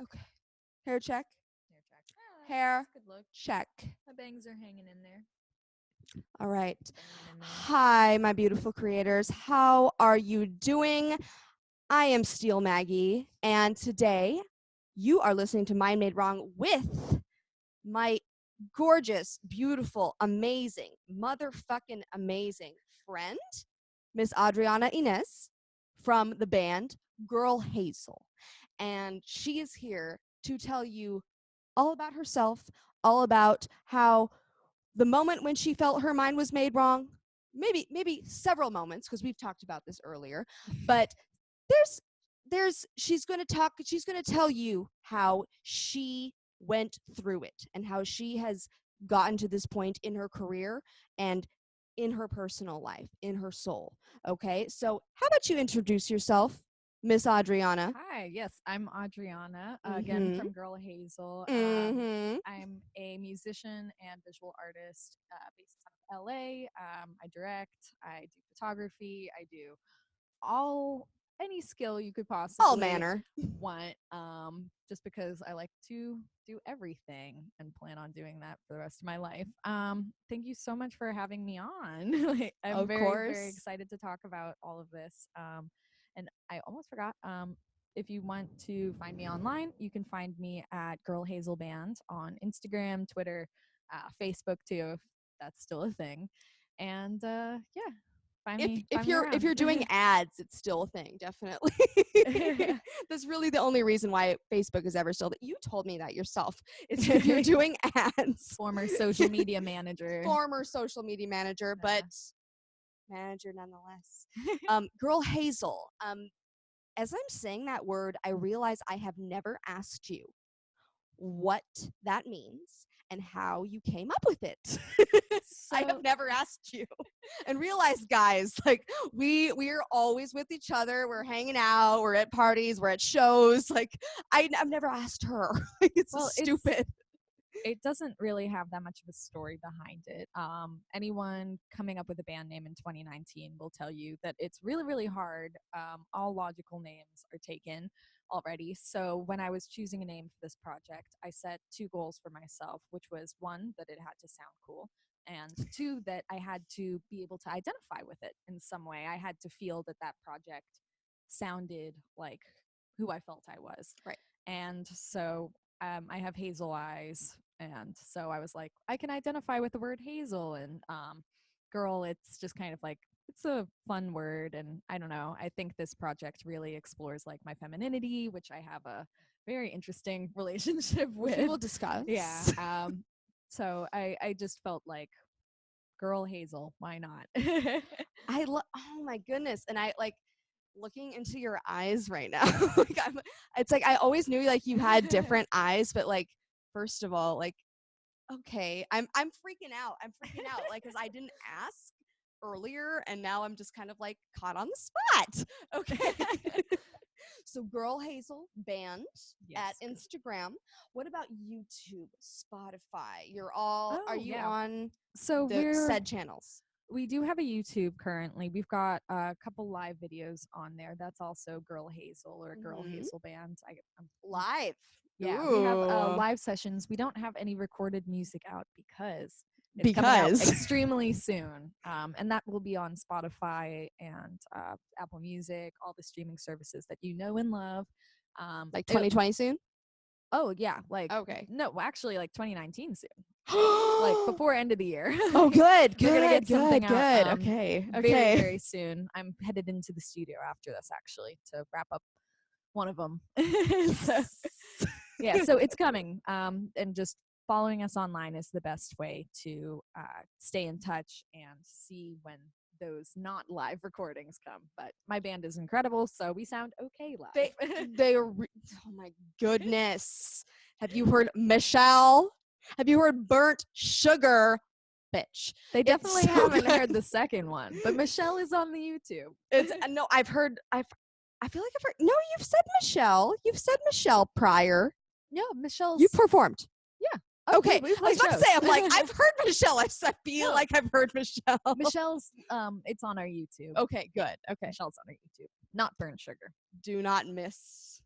Okay. Hair check. Hair check. Hair Good look. check. My bangs are hanging in there. All right. Banging in there. Hi, my beautiful creators. How are you doing? I am Steel Maggie, and today you are listening to Mind Made Wrong with my gorgeous, beautiful, amazing, motherfucking amazing friend, Miss Adriana Ynez from the band Girl Hazel. And she is here to tell you all about herself, all about how the moment when she felt her mind was made wrong, maybe several moments, because we've talked about this earlier, but she's going to tell you how she went through it and how she has gotten to this point in her career and in her personal life, in her soul. Okay, so how about you introduce yourself, Miss Adriana? Hi, yes, I'm Adriana, again Mm-hmm. from Girl Hazel. Mm-hmm. I'm a musician and visual artist based out of LA. I direct, I do photography, I do any skill you could All possibly manner. want, just because I like to do everything and plan on doing that for the rest of my life. Thank you so much for having me on. I'm Of very, very course. excited to talk about all of this. And I almost forgot. If you want to find me online, you can find me at Girl Hazel Band on Instagram, Twitter, Facebook too, if that's still a thing. And yeah, find if me if find me you're if around. you're doing ads, it's still a thing, definitely. That's really the only reason why Facebook is ever still. That you told me that yourself. It's if you're doing ads. Former social media manager. Former social media manager, but manager nonetheless. Girl Hazel. As I'm saying that word, I realize I have never asked you what that means and how you came up with it. I have never asked you. And realize, guys, like we're always with each other. We're hanging out. We're at parties. We're at shows. Like I've never asked her. It's Well, stupid. It doesn't really have that much of a story behind it. Anyone coming up with a band name in 2019 will tell you that it's really, really hard. All logical names are taken already. So when I was choosing a name for this project, I set two goals for myself, which was one, that it had to sound cool, and two, that I had to be able to identify with it in some way. I had to feel that that project sounded like who I felt I was. Right. And so I have hazel eyes, and so I was like, I can identify with the word hazel, and girl, it's just kind of like, it's a fun word, and I don't know, I think this project really explores like my femininity, which I have a very interesting relationship with. We will discuss. Yeah. So I just felt like, girl Hazel, why not? Oh my goodness. And I like looking into your eyes right now. Like it's like I always knew like you had different eyes, but like first of all, like okay, I'm freaking out. I'm freaking out like cuz I didn't ask earlier and now I'm just kind of like caught on the spot. Okay. So Girl Hazel Band at Instagram. What about YouTube, Spotify? Are you on so the said channels? We do have a YouTube currently. We've got a couple live videos on there. That's also Girl Hazel or Girl Hazel Band. I'm live. Yeah, Ooh. we have live sessions. We don't have any recorded music out because it's coming out extremely soon. And that will be on Spotify and Apple Music, all the streaming services that you know and love. Like 2020 soon? Oh, yeah. Like, okay. No, actually, like 2019 soon. Like before end of the year. Oh, good. We're gonna get something out. Okay. Very, very soon. I'm headed into the studio after this actually to wrap up one of them. So it's coming. And just following us online is the best way to stay in touch and see when those not live recordings come. But my band is incredible, so we sound okay live. Oh my goodness. Have you heard Michelle? Have you heard Burnt Sugar? Bitch. They definitely haven't heard the second one, but Michelle is on the YouTube. No, I feel like I've heard. No, you've said Michelle. You've said Michelle prior. Yeah, Michelle's. You performed. Yeah. Okay. I was about to say, I'm like, I've heard Michelle. I feel like I've heard Michelle. Michelle's, it's on our YouTube. Okay, good. Okay. Michelle's on our YouTube. Not Burnt Sugar. Do not miss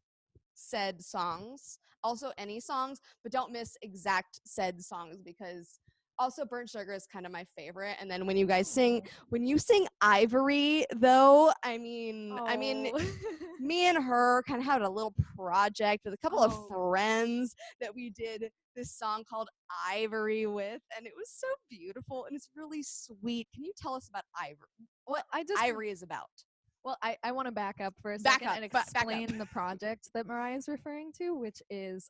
said songs. Also any songs, but don't miss exact said songs, because also Burnt Sugar is kind of my favorite. And then when you guys sing, when you sing Ivory though, I mean me and her kind of had a little project with a couple of friends that we did this song called Ivory with, and it was so beautiful and it's really sweet. Can you tell us about Ivory? What Ivory is about? Well, I want to back up for a Back second up, and back up. explain the project that Mariah's referring to, which is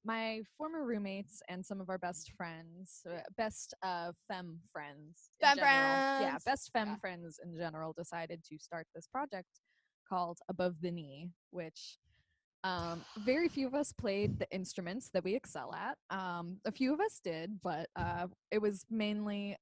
my former roommates and some of our best friends, best femme friends in Femme general. Yeah, friends. best femme Yeah. friends in general decided to start this project called Above the Knee, which very few of us played the instruments that we excel at. A few of us did, but it was mainly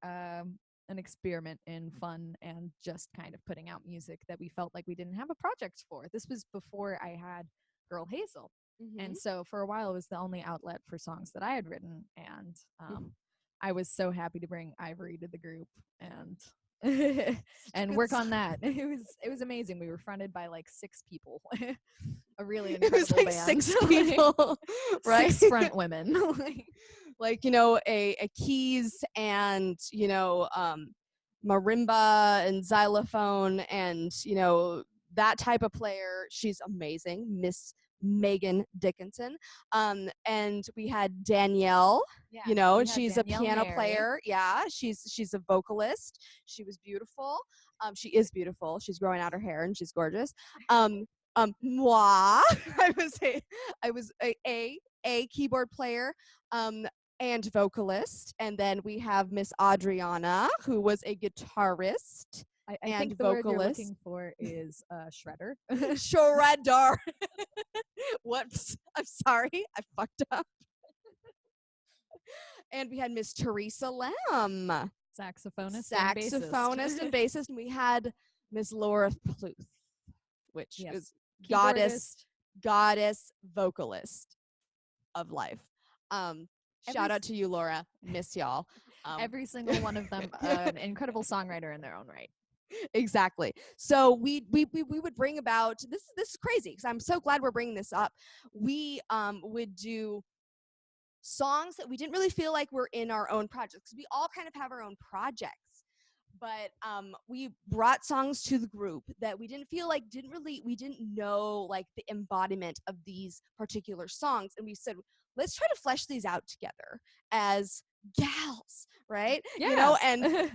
an experiment in fun and just kind of putting out music that we felt like we didn't have a project for. This was before I had Girl Hazel. And so for a while, it was the only outlet for songs that I had written. And I was so happy to bring Ivory to the group and and work on that. It was amazing. We were fronted by like 6 people. A really incredible it was like band. 6 people, right? 6 front women. Like, you know, a keys and, you know, marimba and xylophone and, you know, that type of player. She's amazing, Miss Megan Dickinson. And we had Danielle, Yeah, you know, we had she's Danielle a piano Mary. player. Yeah, she's a vocalist. She was beautiful. She is beautiful. She's growing out her hair and she's gorgeous. Moi, I was a keyboard player, and vocalist. And then we have Miss Adriana, who was a guitarist. I and think the word you're looking for is shredder. Shredder. Whoops. I'm sorry. I fucked up. And we had Miss Teresa Lamb, Saxophonist and bassist. And we had Miss Laura Pluth, which is goddess vocalist of life. Shout out to you, Laura. Miss y'all. Every single one of them an incredible songwriter in their own right. Exactly. So we would bring about this is crazy because I'm so glad we're bringing this up. We would do songs that we didn't really feel like were in our own projects. We all kind of have our own projects. But we brought songs to the group that we didn't feel like we didn't know like the embodiment of these particular songs. And we said, let's try to flesh these out together as gals, right? Yeah. You know, and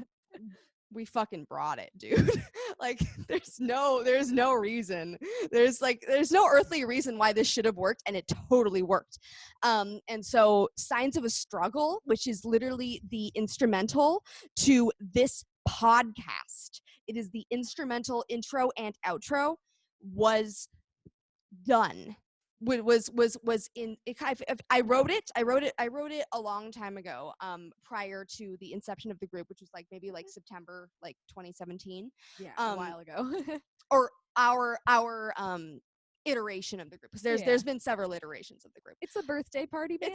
we fucking brought it, dude. Like there's no reason. There's no earthly reason why this should have worked, and it totally worked. And so Signs of a Struggle, which is literally the instrumental to this podcast. It is the instrumental intro and outro was done. Was in it. I wrote it a long time ago, prior to the inception of the group, which was like maybe like September like 2017. Yeah, a while ago. Or our iteration of the group, because there's been several iterations of the group. It's a birthday party band.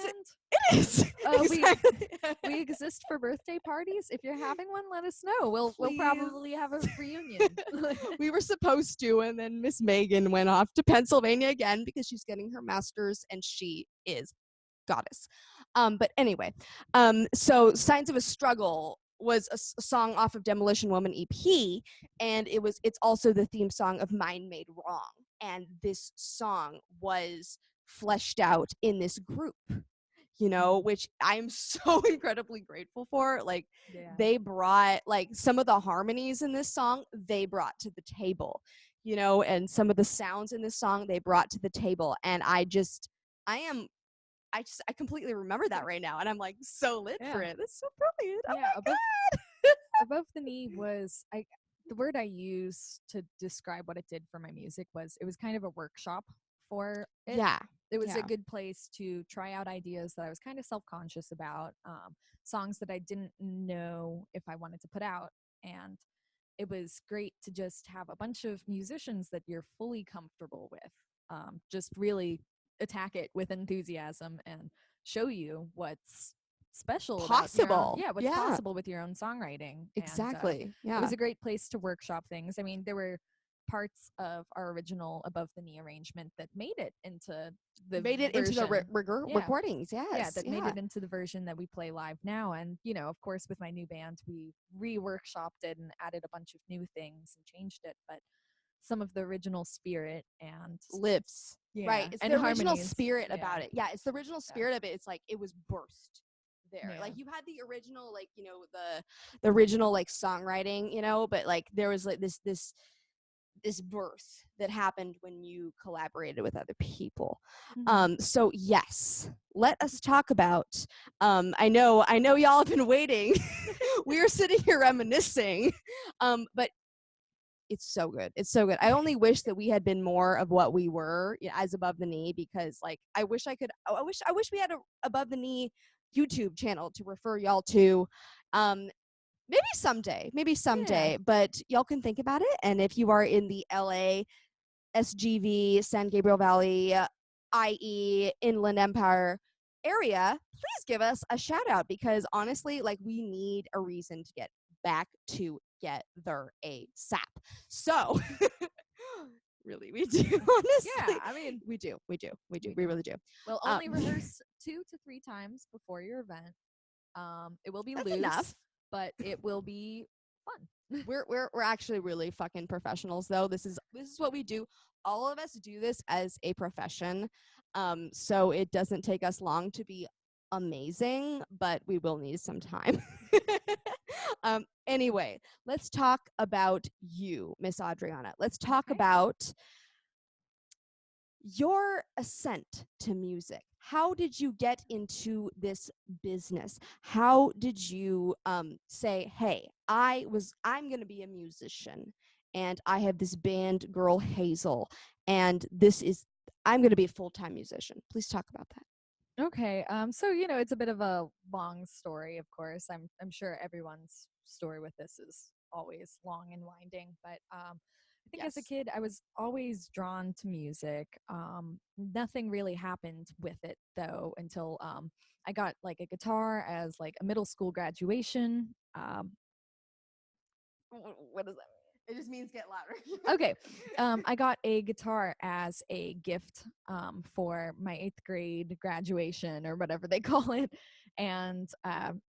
It is. Exactly. We exist for birthday parties. If you're having one, let us know. We'll probably have a reunion. We were supposed to, and then Miss Megan went off to Pennsylvania again because she's getting her master's, and she is goddess. But anyway, so Signs of a Struggle was a song off of Demolition Woman EP, and it's also the theme song of Mind Made Wrong. And this song was fleshed out in this group, you know, which I'm so incredibly grateful for. Like, they brought like some of the harmonies in this song, they brought to the table, you know, and some of the sounds in this song they brought to the table. And I completely remember that right now, and I'm like so lit for it. That's so brilliant. Oh my God. Above the Knee was the word I use to describe what it did for my music was it was kind of a workshop for it. Yeah. It was a good place to try out ideas that I was kind of self-conscious about, songs that I didn't know if I wanted to put out. And it was great to just have a bunch of musicians that you're fully comfortable with, just really attack it with enthusiasm and show you what's special possible. What's possible with your own songwriting. Exactly. And, it was a great place to workshop things. I mean, there were parts of our original Above the Knee arrangement that made it into the Made it version. into the Yeah. recordings. Yeah, Yes. that made it into the version that we play live now. And, you know, of course, with my new band, we re-workshopped it and added a bunch of new things and changed it. But some of the original spirit and lives. yeah, Right. It's and the original harmonies. spirit Yeah. about it. Yeah, it's the original spirit of it. It's like it was birthed there. Yeah. Like you had the original, like, you know, the original like songwriting, you know, but like there was like this birth that happened when you collaborated with other people. Mhm. So yes, let us talk about I know y'all have been waiting. We are sitting here reminiscing. But it's so good. It's so good. I only wish that we had been more of what we were, you know, as Above the Knee, because like I wish we had a Above the Knee YouTube channel to refer y'all to. Maybe someday, Yeah. but y'all can think about it. And if you are in the LA, SGV, San Gabriel Valley, IE, Inland Empire area, please give us a shout out, because honestly, like we need a reason to get back together ASAP. So really, we do. Honestly, Yeah, I mean, we do. We do. really do. We'll only rehearse 2 to 3 times before your event. It will be That's loose, enough. but it will be fun. We're actually really fucking professionals, though. This is what we do. All of us do this as a profession, so it doesn't take us long to be amazing, but we will need some time. Anyway, let's talk about you, Miss Adriana. Let's talk Okay. about your ascent to music. How did you get into this business? How did you say, hey, I'm going to be a musician, and I have this band girl Hazel, and I'm going to be a full-time musician. Please talk about that. Okay. So you know, it's a bit of a long story, of course. I'm sure everyone's story with this is always long and winding, but I think as a Yes. kid, I was always drawn to music. Nothing really happened with it though until I got like a guitar as like a middle school graduation. What does that mean? It just means get louder. Okay. I got a guitar as a gift for my 8th grade graduation or whatever they call it. And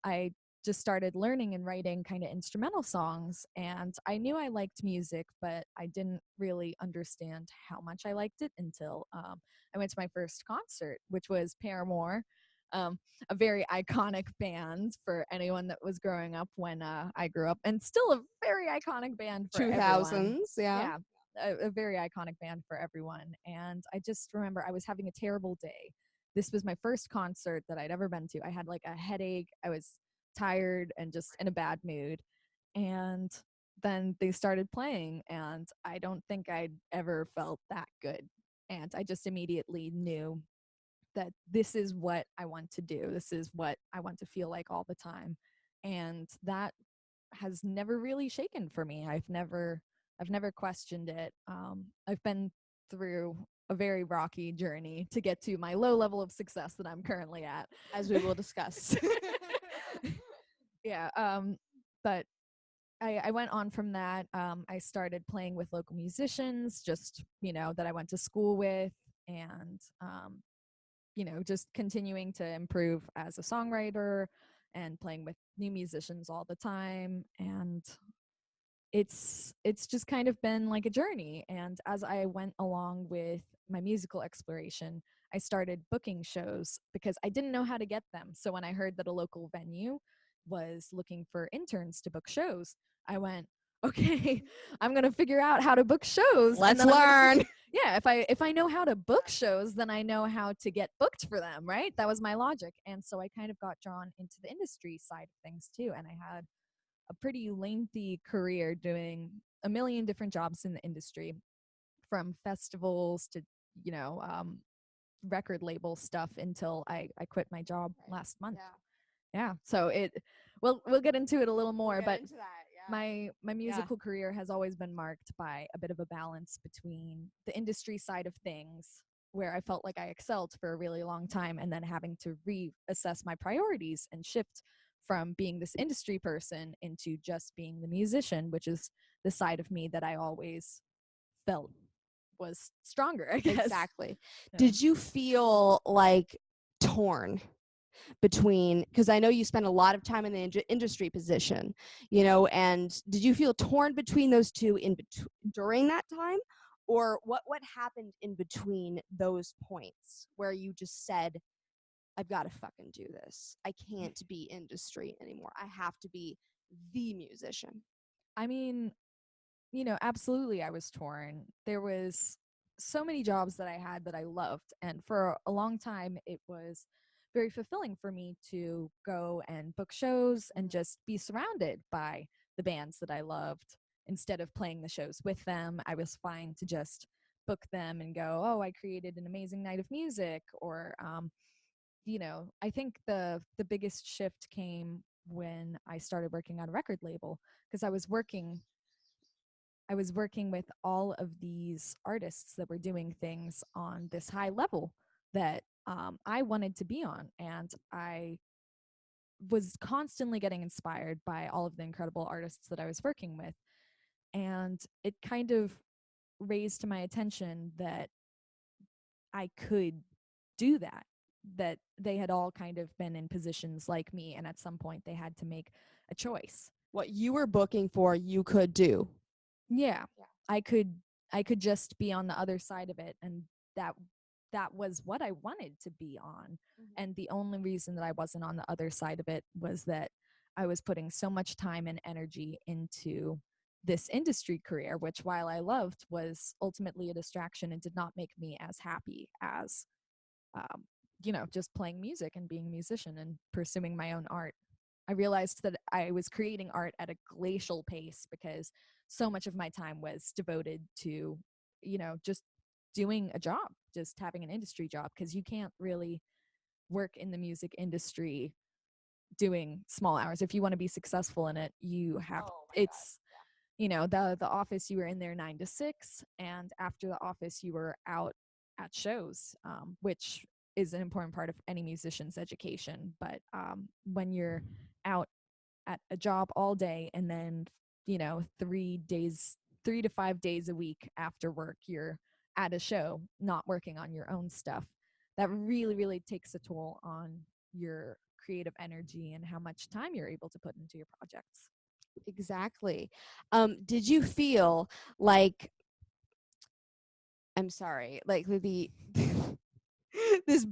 I just started learning and writing kind of instrumental songs. And I knew I liked music, but I didn't really understand how much I liked it until I went to my first concert, which was Paramore. Um, a very iconic band for anyone that was growing up when I grew up, and still a very iconic band for everyone. 2000s, yeah. Yeah, a very iconic band for everyone. And I just remember I was having a terrible day. This was my first concert that I'd ever been to. I had like a headache. I was tired and just in a bad mood. And then they started playing, and I don't think I'd ever felt that good. And I just immediately knew that this is what I want to do. This is what I want to feel like all the time. And that has never really shaken for me. I've never questioned it. I've been through a very rocky journey to get to my low level of success that I'm currently at. As we will discuss. Yeah. But I went on from that. I started playing with local musicians, just, you know, that I went to school with, and you know, just continuing to improve as a songwriter and playing with new musicians all the time. And it's just kind of been like a journey. And as I went along with my musical exploration, I started booking shows because I didn't know how to get them. So when I heard that a local venue was looking for interns to book shows, I went, okay, I'm going to figure out how to book shows. Let's and then learn. yeah, if I know how to book shows, then I know how to get booked for them, right? That was my logic. And so I kind of got drawn into the industry side of things too. And I had a pretty lengthy career doing a million different jobs in the industry, from festivals to, you know, record label stuff, until I quit my job last month. Yeah. So we'll get into it a little more, but into that, my musical career has always been marked by a bit of a balance between the industry side of things, where I felt like I excelled for a really long time, and then having to reassess my priorities and shift from being this industry person into just being the musician, which is the side of me that I always felt was stronger, I guess. Exactly. Yeah. Did you feel like torn between, because I know you spent a lot of time in the industry position, you know, and did you feel torn between those two during that time? Or what happened in between those points where you just said, I've got to fucking do this. I can't be industry anymore. I have to be the musician. I mean, absolutely I was torn. There was so many jobs that I had that I loved, and for a long time it was very fulfilling for me to go and book shows and just be surrounded by the bands that I loved instead of playing the shows with them. I was fine to just book them and go, "Oh, I created an amazing night of music," or I think the biggest shift came when I started working on a record label, because I was working with all of these artists that were doing things on this high level that I wanted to be on. And I was constantly getting inspired by all of the incredible artists that I was working with. And it kind of raised to my attention that I could do that, that they had all kind of been in positions like me. And at some point, they had to make a choice. What you were booking for, you could do. Yeah, I could I could just be on the other side of it, and that that was what I wanted to be on. And the only reason that I wasn't on the other side of it was that I was putting so much time and energy into this industry career, which, while I loved, was ultimately a distraction and did not make me as happy as um, just playing music and being a musician and pursuing my own art. I realized that I was creating art at a glacial pace because so much of my time was devoted to, just doing a job, just having an industry job, because you can't really work in the music industry doing small hours. If you want to be successful in it, you have it's the office, you were in there 9 to 6, and after the office you were out at shows, which is an important part of any musician's education. But when you're out at a job all day, and then 3 to 5 days a week after work you're at a show not working on your own stuff, that really really takes a toll on your creative energy and how much time you're able to put into your projects. Exactly. Did you feel like, I'm sorry, like the this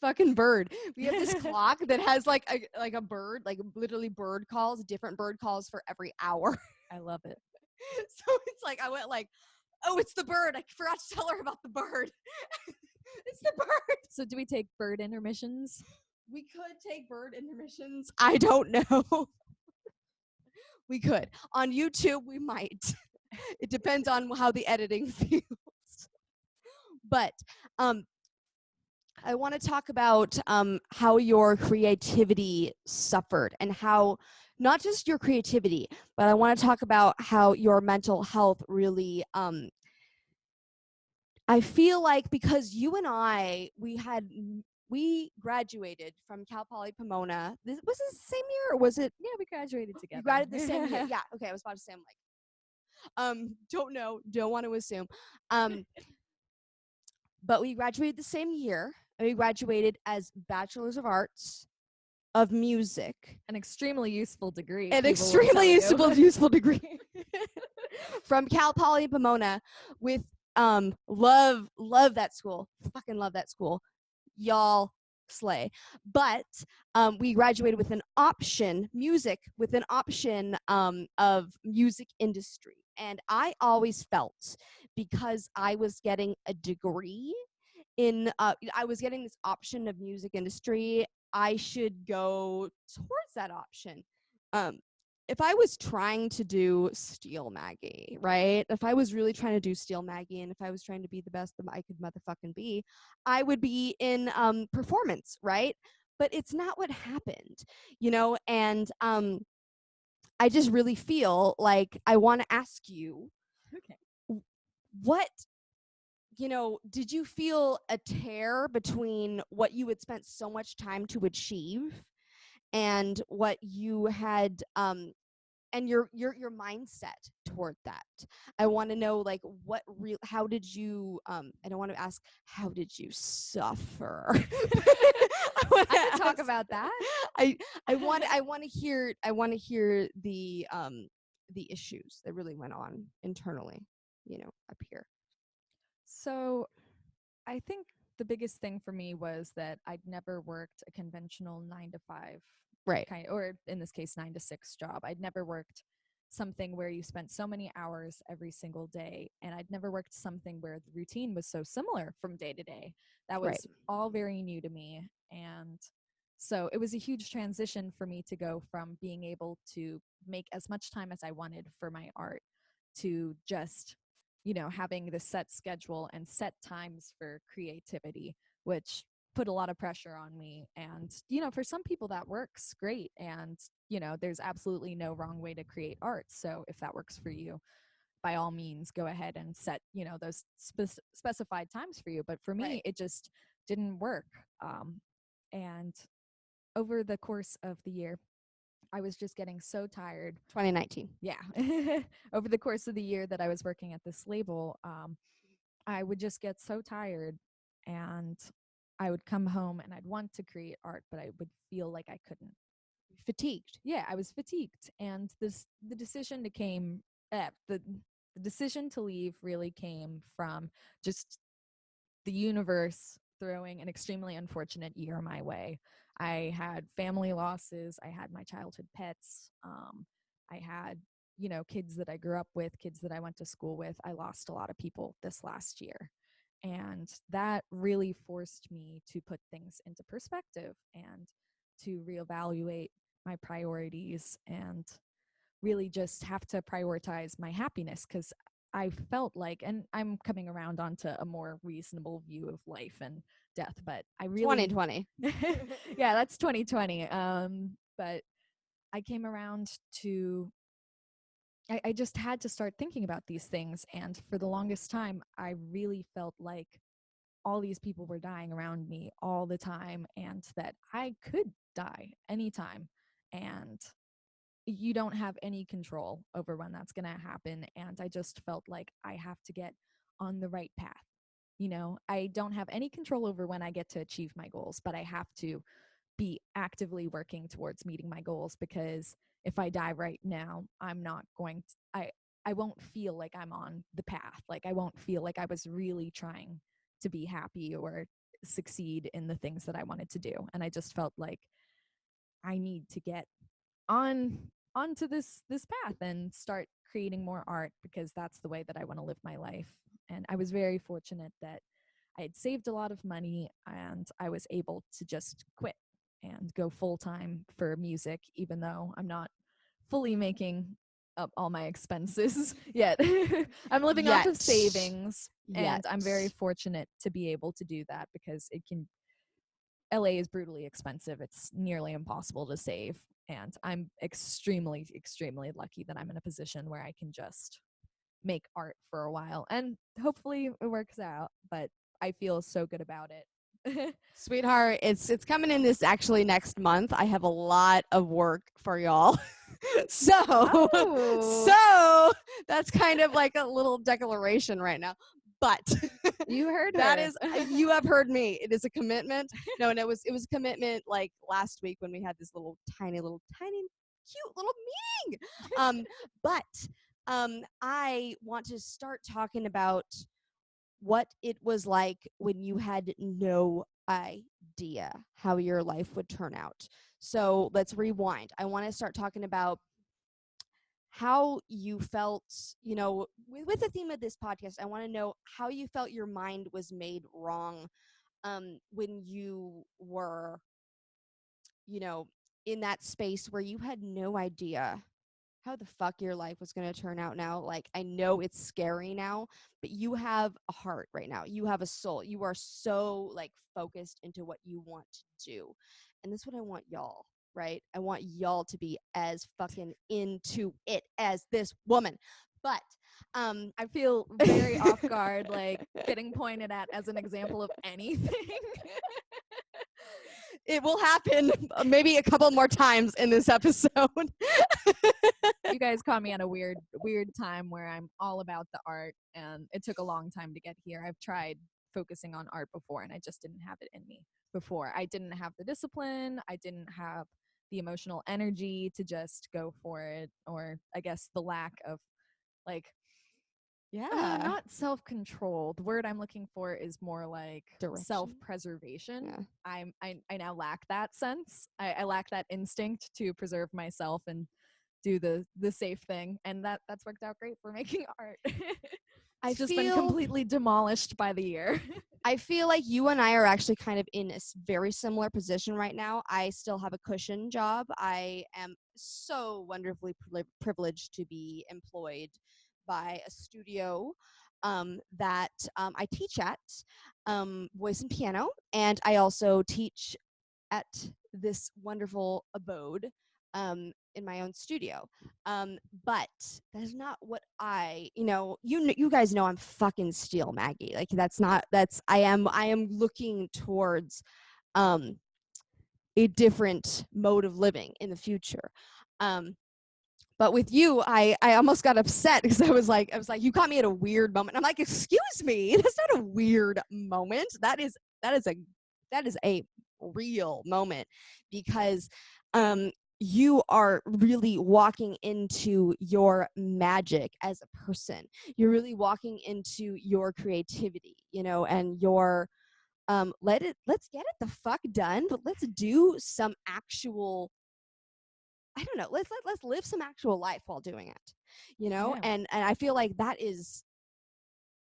fucking bird. We have this clock that has like a bird, like literally different bird calls for every hour. I love it. So it's like I went like, oh, it's the bird. I forgot to tell her about the bird. It's the bird. So do we take bird intermissions? We could take bird intermissions. I don't know. We could. On YouTube, we might. It depends on how the editing feels. But I want to talk about how your creativity suffered, and how not just your creativity, but I want to talk about how your mental health really. I feel like because you and I, we graduated from Cal Poly Pomona. Was this the same year, or was it? Yeah, we graduated together. We graduated the same year. Yeah. Okay, I was about to say, I'm like, don't know, don't want to assume. But we graduated the same year, and we graduated as Bachelors of Arts of Music. An extremely useful degree. An extremely useful degree from Cal Poly Pomona with love that school. Fucking love that school. Y'all slay. But we graduated with an option, music, with an option of music industry. And I always felt, because I was getting a degree in, I was getting this option of music industry, I should go towards that option. If I was trying to do Steel Maggie, right? If I was really trying to do Steel Maggie, and if I was trying to be the best that I could motherfucking be, I would be in performance, right? But it's not what happened, and I just really feel like I want to ask you, Okay. what, did you feel a tear between what you had spent so much time to achieve and what you had and your mindset toward that. I want to know, like, how did you I don't want to ask how did you suffer. I can talk about that. I want to hear the issues that really went on internally, up here. So I think the biggest thing for me was that I'd never worked a conventional 9 to 5 Right. or in this case 9 to 6 job. I'd never worked something where you spent so many hours every single day, and I'd never worked something where the routine was so similar from day to day. That was Right. all very new to me, and so it was a huge transition for me to go from being able to make as much time as I wanted for my art to just having the set schedule and set times for creativity, which put a lot of pressure on me. And, for some people that works great. And, there's absolutely no wrong way to create art. So if that works for you, by all means, go ahead and set, those specified times for you. But for me, Right. it just didn't work. And over the course of the year, I was just getting so tired. 2019. Yeah. Over the course of the year that I was working at this label, I would just get so tired, and I would come home and I'd want to create art, but I would feel like I couldn't. Fatigued. Yeah, I was fatigued. And the decision the decision to leave really came from just the universe throwing an extremely unfortunate year my way. I had family losses. I had my childhood pets. I had, kids that I grew up with, kids that I went to school with. I lost a lot of people this last year. And that really forced me to put things into perspective and to reevaluate my priorities and really just have to prioritize my happiness, because I felt like, and I'm coming around onto a more reasonable view of life and death, but I really 2020. yeah, that's 2020. But I came around to I just had to start thinking about these things, and for the longest time I really felt like all these people were dying around me all the time, and that I could die anytime, and you don't have any control over when that's going to happen. And I just felt like I have to get on the right path. I don't have any control over when I get to achieve my goals, but I have to be actively working towards meeting my goals, because if I die right now, I'm not going to, I won't feel like I'm on the path. Like I won't feel like I was really trying to be happy or succeed in the things that I wanted to do. And I just felt like I need to get onto this path and start creating more art, because that's the way that I want to live my life. And I was very fortunate that I had saved a lot of money, and I was able to just quit and go full time for music, even though I'm not fully making up all my expenses yet. I'm living off of savings, and I'm very fortunate to be able to do that, because LA is brutally expensive. It's nearly impossible to save. And I'm extremely, extremely lucky that I'm in a position where I can just make art for a while. And hopefully it works out, but I feel so good about it. Sweetheart, it's coming in this actually next month. I have a lot of work for y'all. So that's kind of like a little declaration right now. But you heard that her. is you have heard me. It is a commitment. No, and it was a commitment like last week when we had this tiny cute little meeting. But I want to start talking about what it was like when you had no idea how your life would turn out. So let's rewind. I want to start talking about how you felt, with the theme of this podcast. I want to know how you felt your mind was made wrong when you were, in that space where you had no idea how the fuck your life was going to turn out now. Like, I know it's scary now, but you have a heart right now. You have a soul. You are so like focused into what you want to do. And that's what I want y'all, right? I want y'all to be as fucking into it as this woman. But I feel very off guard, like getting pointed at as an example of anything. It will happen maybe a couple more times in this episode. You guys caught me at a weird time where I'm all about the art, and it took a long time to get here. I've tried focusing on art before, and I just didn't have it in me before. I didn't have the discipline. I didn't have the emotional energy to just go for it, or I guess the lack of like Yeah. not self-control. The word I'm looking for is more like Direction. self-preservation. Yeah. I now lack that sense. I lack that instinct to preserve myself and do the safe thing, and that's worked out great for making art. I It's just been feel completely demolished by the year. I feel like you and I are actually kind of in a very similar position right now. I still have a cushion job. I am so wonderfully privileged to be employed by a studio that I teach at, voice and piano, and I also teach at this wonderful abode in my own studio. But that is not what you guys know I'm fucking Steel Maggie. Like I am looking towards um, a different mode of living in the future. But with you, I almost got upset because I was like, you caught me at a weird moment. I'm like, excuse me, that's not a weird moment. That is a real moment because you are really walking into your magic as a person. You're really walking into your creativity, and your let's get it the fuck done, but let's do some actual, I don't know. Let's live some actual life while doing it, Yeah. And I feel like that is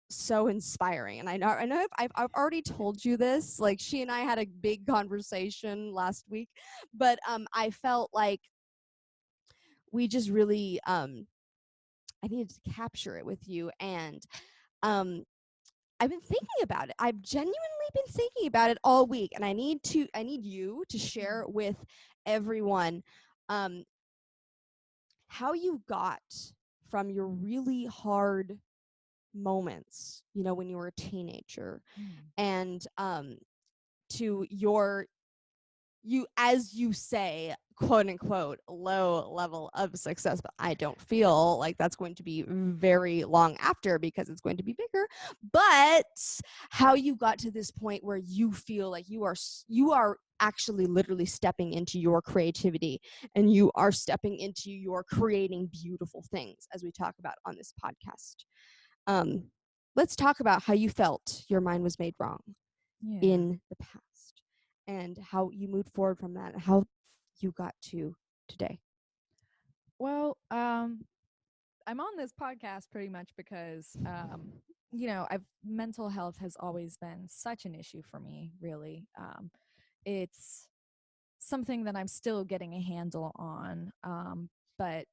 so inspiring. And I know I've already told you this. Like she and I had a big conversation last week, but I felt like we just really I needed to capture it with you, and um I've been thinking about it. I've genuinely been thinking about it all week, and I need you to share with everyone um how you got from your really hard moments, when you were a teenager, Mm. and to you, as you say, quote unquote, low level of success. But I don't feel like that's going to be very long after, because it's going to be bigger. But how you got to this point where you feel like you are actually literally stepping into your creativity, and you are stepping into your creating beautiful things, as we talk about on this podcast. um let's talk about how you felt your mind was made wrong Yeah. in the past, and how you moved forward from that, and how you got to today. Well, I'm on this podcast pretty much because I've mental health has always been such an issue for me, really. It's something that I'm still getting a handle on. But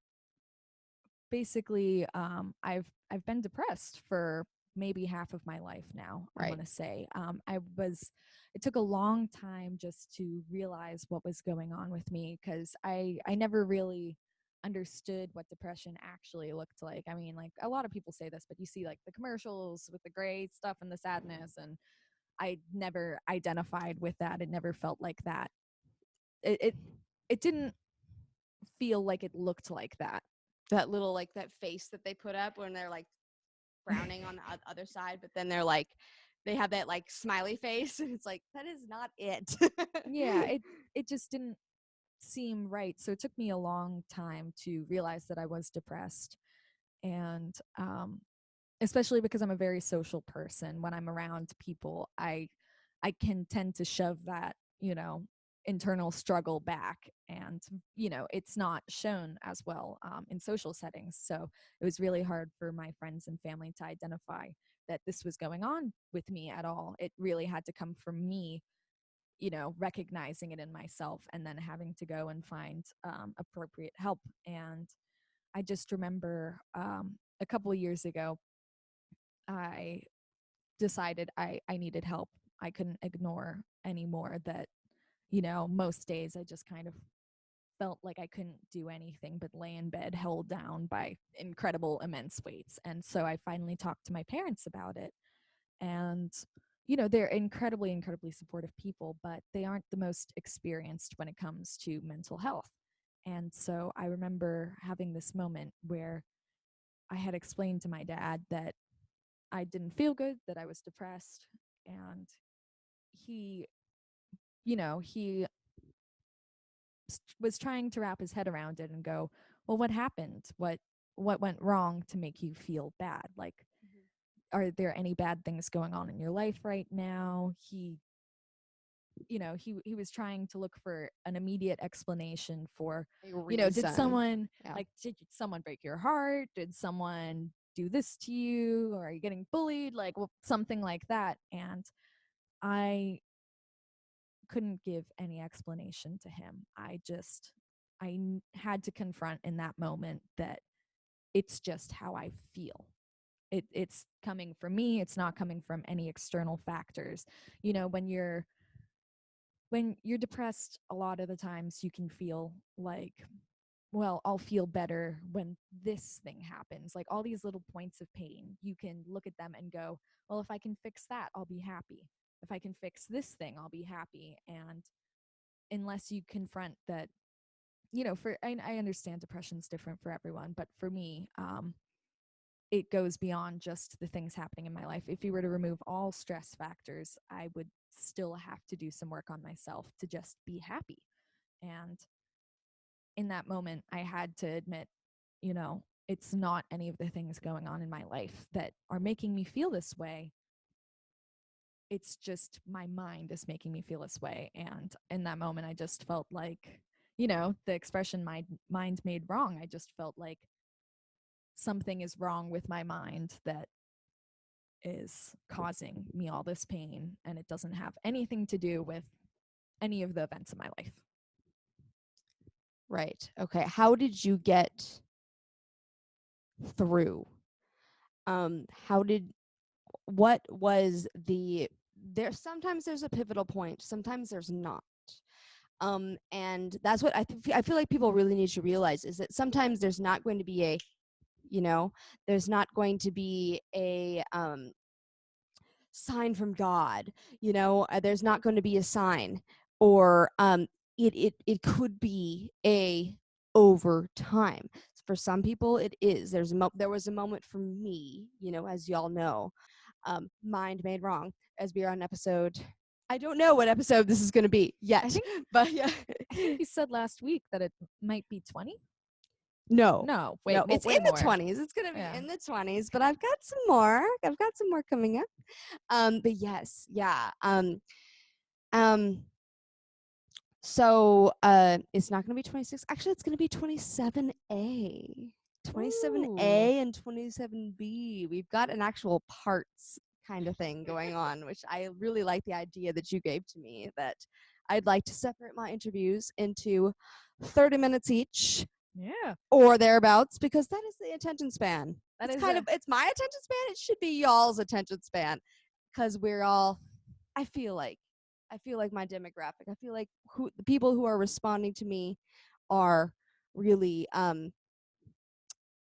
basically, I've been depressed for maybe half of my life now. I Right. want to say it took a long time just to realize what was going on with me, because I never really understood what depression actually looked like. I mean, like, a lot of people say this, but you see like the commercials with the gray stuff and the sadness, and I never identified with that. It never felt like that. It didn't feel like it looked like that. That little, like, that face that they put up when they're like frowning on the other side, but then they're like, they have that like smiley face, and it's like, that is not it. Yeah, it just didn't seem right. So it took me a long time to realize that I was depressed. And especially because I'm a very social person, when I'm around people, I can tend to shove that, internal struggle back, and it's not shown as well in social settings. So it was really hard for my friends and family to identify that this was going on with me at all. It really had to come from me, recognizing it in myself, and then having to go and find appropriate help. And I just remember a couple of years ago, I decided I needed help. I couldn't ignore anymore that, most days I just kind of felt like I couldn't do anything but lay in bed, held down by incredible, immense weights. And so I finally talked to my parents about it. And they're incredibly, incredibly supportive people, but they aren't the most experienced when it comes to mental health. And so I remember having this moment where I had explained to my dad that I didn't feel good, that I was depressed, and he, he was trying to wrap his head around it and go, "Well, what happened? What went wrong to make you feel bad? Like, are there any bad things going on in your life right now?" He was trying to look for an immediate explanation for, A did reason. someone Yeah. like did someone break your heart? Did someone do this to you? Or are you getting bullied? Like, well, something like that. And I couldn't give any explanation to him. Had to confront in that moment that it's just how I feel. It's coming from me. It's not coming from any external factors. When you're depressed, a lot of the times you can feel like, well, I'll feel better when this thing happens. Like all these little points of pain, you can look at them and go, well, if I can fix that, I'll be happy. If I can fix this thing, I'll be happy. And unless you confront that, I understand depression's different for everyone, but for me, it goes beyond just the things happening in my life. If you were to remove all stress factors, I would still have to do some work on myself to just be happy. And in that moment, I had to admit, it's not any of the things going on in my life that are making me feel this way. It's just my mind is making me feel this way. And in that moment, I just felt like, the expression my mind made wrong. I just felt like something is wrong with my mind that is causing me all this pain, and it doesn't have anything to do with any of the events in my life. Right. Okay. How did you get through? How did what was sometimes there's a pivotal point, sometimes there's not. And that's what I feel like people really need to realize is that sometimes there's not going to be there's not going to be a sign from God, there's not going to be a sign, or it could be a over time. For some people it is. There was a moment for me, as y'all know, mind made wrong, as we are on episode, I don't know what episode this is going to be yet, but yeah. I think you said last week that it might be 20. No, No, no, wait, it's way in more. the 20s. It's gonna be Yeah. in the 20s, but I've got some more. Coming up. But yes, yeah. Um. So, it's not gonna be 26. Actually, it's gonna be 27A, 27A, and 27B. We've got an actual parts kind of thing going on, which I really like the idea that you gave to me. That I'd like to separate my interviews into 30 minutes each. Yeah. Or thereabouts, because that is the attention span. It's my attention span. It should be y'all's attention span, because we're all. I feel like my demographic. I feel like the people who are responding to me are really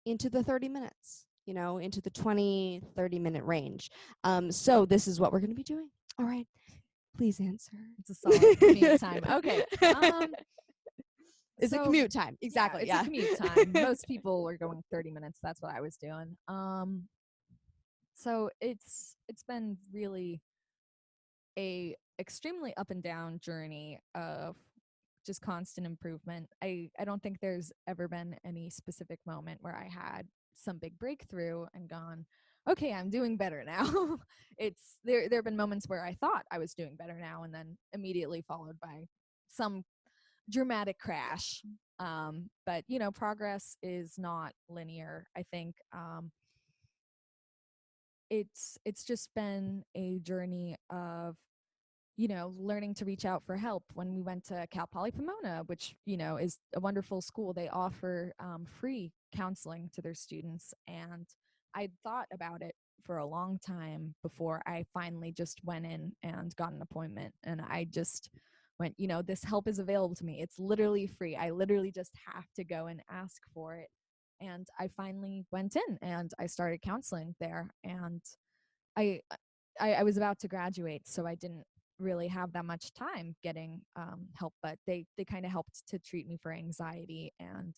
into the 30 minutes. Into the 20-30 minute range. So this is what we're going to be doing. All right, please answer. It's a solid commute time. Okay. It's a commute time. Exactly. It's a commute time. Most people are going 30 minutes. That's what I was doing. So it's been really a extremely up and down journey of just constant improvement. I don't think there's ever been any specific moment where I had some big breakthrough and gone, okay, I'm doing better now. It's there have been moments where I thought I was doing better now, and then immediately followed by some dramatic crash. But progress is not linear. I think it's just been a journey of learning to reach out for help. When we went to Cal Poly Pomona, which is a wonderful school, they offer free counseling to their students, and I'd thought about it for a long time before I finally just went in and got an appointment. And I just went, this help is available to me. It's literally free. I literally just have to go and ask for it. And I finally went in and I started counseling there. And I was about to graduate, so I didn't really have that much time getting help, but they kind of helped to treat me for anxiety, and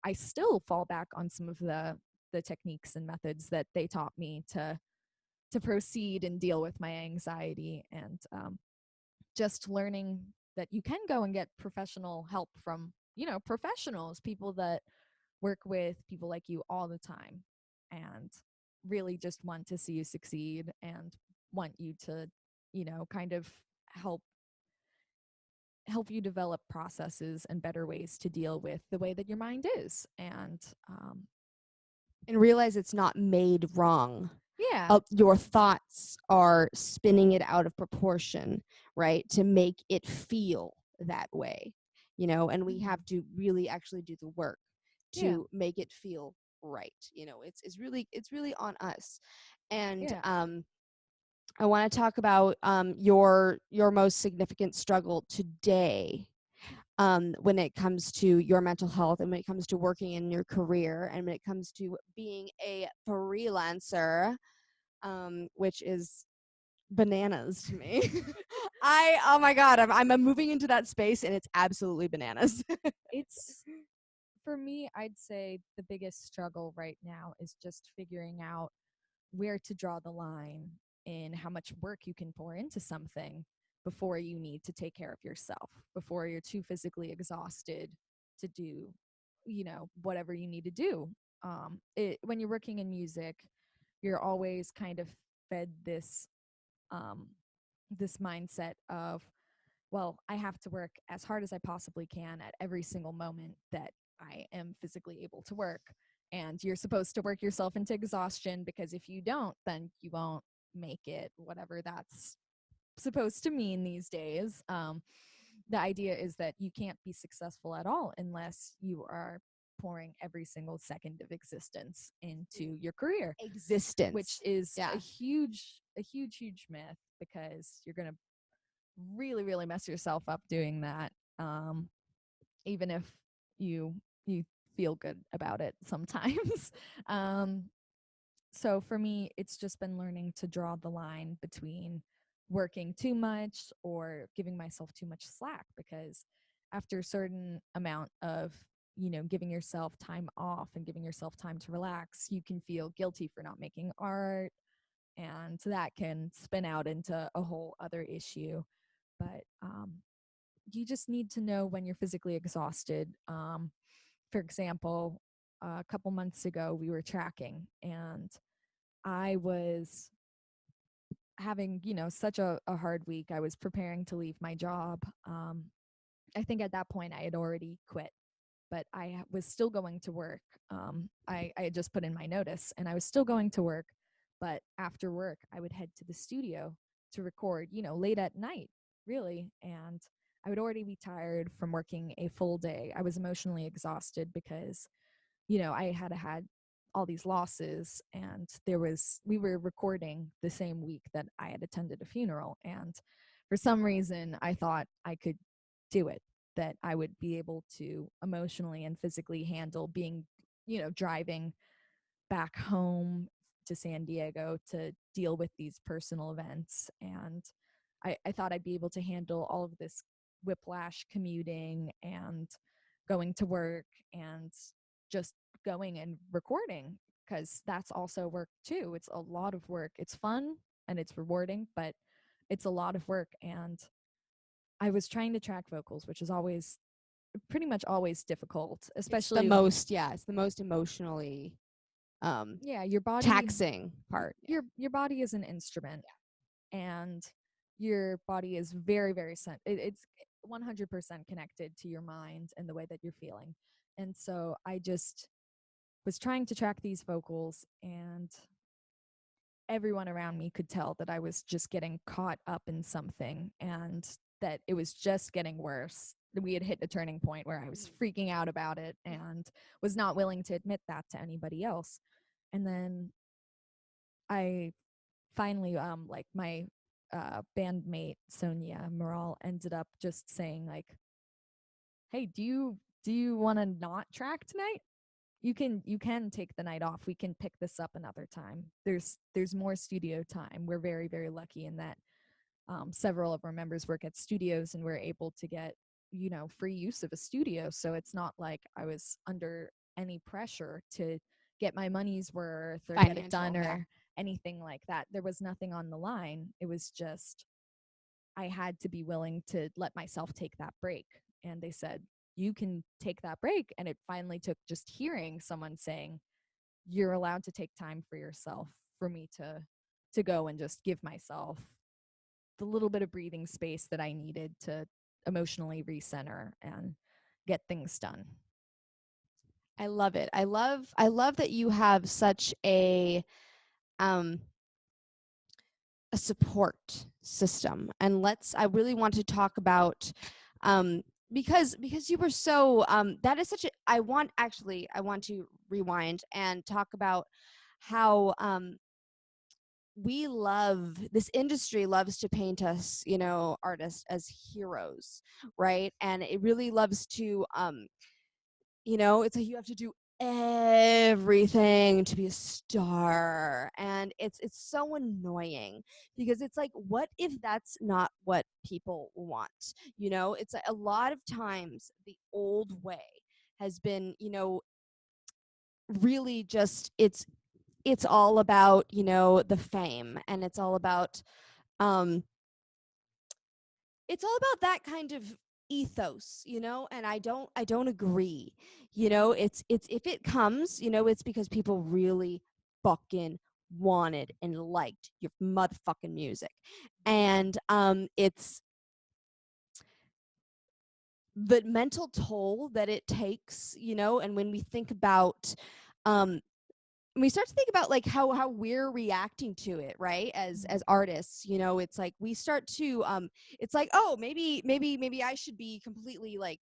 I still fall back on some of the techniques and methods that they taught me to proceed and deal with my anxiety, and just learning that you can go and get professional help from, professionals, people that work with people like you all the time, and really just want to see you succeed and want you to, kind of help help you develop processes and better ways to deal with the way that your mind is. And And realize it's not made wrong. yeah. Your thoughts are spinning it out of proportion, right, to make it feel that way, and we Mhm. have to really actually do the work Yeah. to make it feel right. It's really on us. And Yeah. I want to talk about your most significant struggle today, when it comes to your mental health, and when it comes to working in your career, and when it comes to being a freelancer, which is bananas to me. Oh my God, I'm moving into that space, and it's absolutely bananas. It's for me, I'd say the biggest struggle right now is just figuring out where to draw the line in how much work you can pour into something before you need to take care of yourself, before you're too physically exhausted to do, whatever you need to do. When you're working in music, you're always kind of fed um, this mindset of, well, I have to work as hard as I possibly can at every single moment that I am physically able to work. And you're supposed to work yourself into exhaustion, because if you don't, then you won't make it, whatever that's supposed to mean these days. The idea is that you can't be successful at all unless you are pouring every single second of existence into your career, which Existence. is Yeah. a huge myth, because you're going to really, really mess yourself up doing that. Even if you feel good about it sometimes. um, so for me, it's just been learning to draw the line between working too much or giving myself too much slack, because after a certain amount of, giving yourself time off and giving yourself time to relax, you can feel guilty for not making art, and that can spin out into a whole other issue. But you just need to know when you're physically exhausted. For example, a couple months ago, we were tracking, and I was having, such a hard week. I was preparing to leave my job. I think at that point I had already quit, but I was still going to work. I had just put in my notice, and I was still going to work. But after work, I would head to the studio to record, late at night, really. And I would already be tired from working a full day. I was emotionally exhausted because, I had all these losses, and we were recording the same week that I had attended a funeral. And for some reason, I thought I could do it, that I would be able to emotionally and physically handle being, driving back home to San Diego to deal with these personal events. And I thought I'd be able to handle all of this whiplash commuting and going to work and just going and recording, because that's also work too. It's a lot of work. It's fun and it's rewarding, but it's a lot of work. And I was trying to track vocals, which is always pretty much always difficult, especially It's the most emotionally yeah, your body taxing part. Yeah. your body is an instrument, and your body is very, very it's 100% connected to your mind and the way that you're feeling. And so I just was trying to track these vocals, and everyone around me could tell that I was just getting caught up in something, and that it was just getting worse. We had hit a turning point where I was freaking out about it and was not willing to admit that to anybody else. And then I finally, like my bandmate Sonia Moral ended up just saying, like, "Hey, do you want to not track tonight? You can take the night off. We can pick this up another time. There's more studio time. We're very, very lucky in that several of our members work at studios, and we're able to get, free use of a studio. So it's not like I was under any pressure to get my money's worth or get it done Financial, yeah. or anything like that. There was nothing on the line. It was just I had to be willing to let myself take that break. And they said, you can take that break. And it finally took just hearing someone saying, you're allowed to take time for yourself, for me to go and just give myself the little bit of breathing space that I needed to emotionally recenter and get things done. I love it. I love that you have such um a support system. And I really want to talk about because you were so that is such a I want to rewind and talk about how this industry loves to paint us, artists as heroes, right? And it really loves to it's like you have to do everything to be a star, and it's so annoying because it's like, what if that's not what people want? It's like a lot of times the old way has been, really just it's all about, the fame, and um it's all about that kind of ethos, and I don't agree. It's if it comes, it's because people really fucking wanted and liked your motherfucking music. And it's the mental toll that it takes, and when we think about um when we start to think about like how we're reacting to it, right, as artists, it's like we start to it's like, oh, maybe I should be completely like,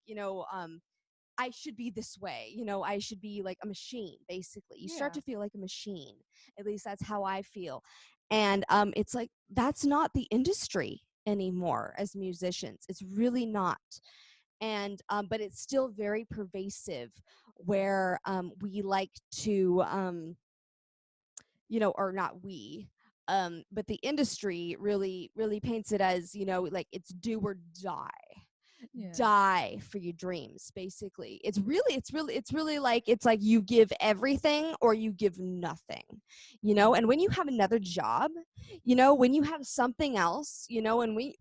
I should be this way, I should be like a machine. Basically, you start Yeah. to feel like a machine. At least that's how I feel. And it's like that's not the industry anymore as musicians. It's really not. And but it's still very pervasive, where we like to or not we, but the industry really paints it as, like it's do or die. Yeah. Die for your dreams. Basically, it's really like, it's like you give everything or you give nothing. And when you have another job, when you have something else, and we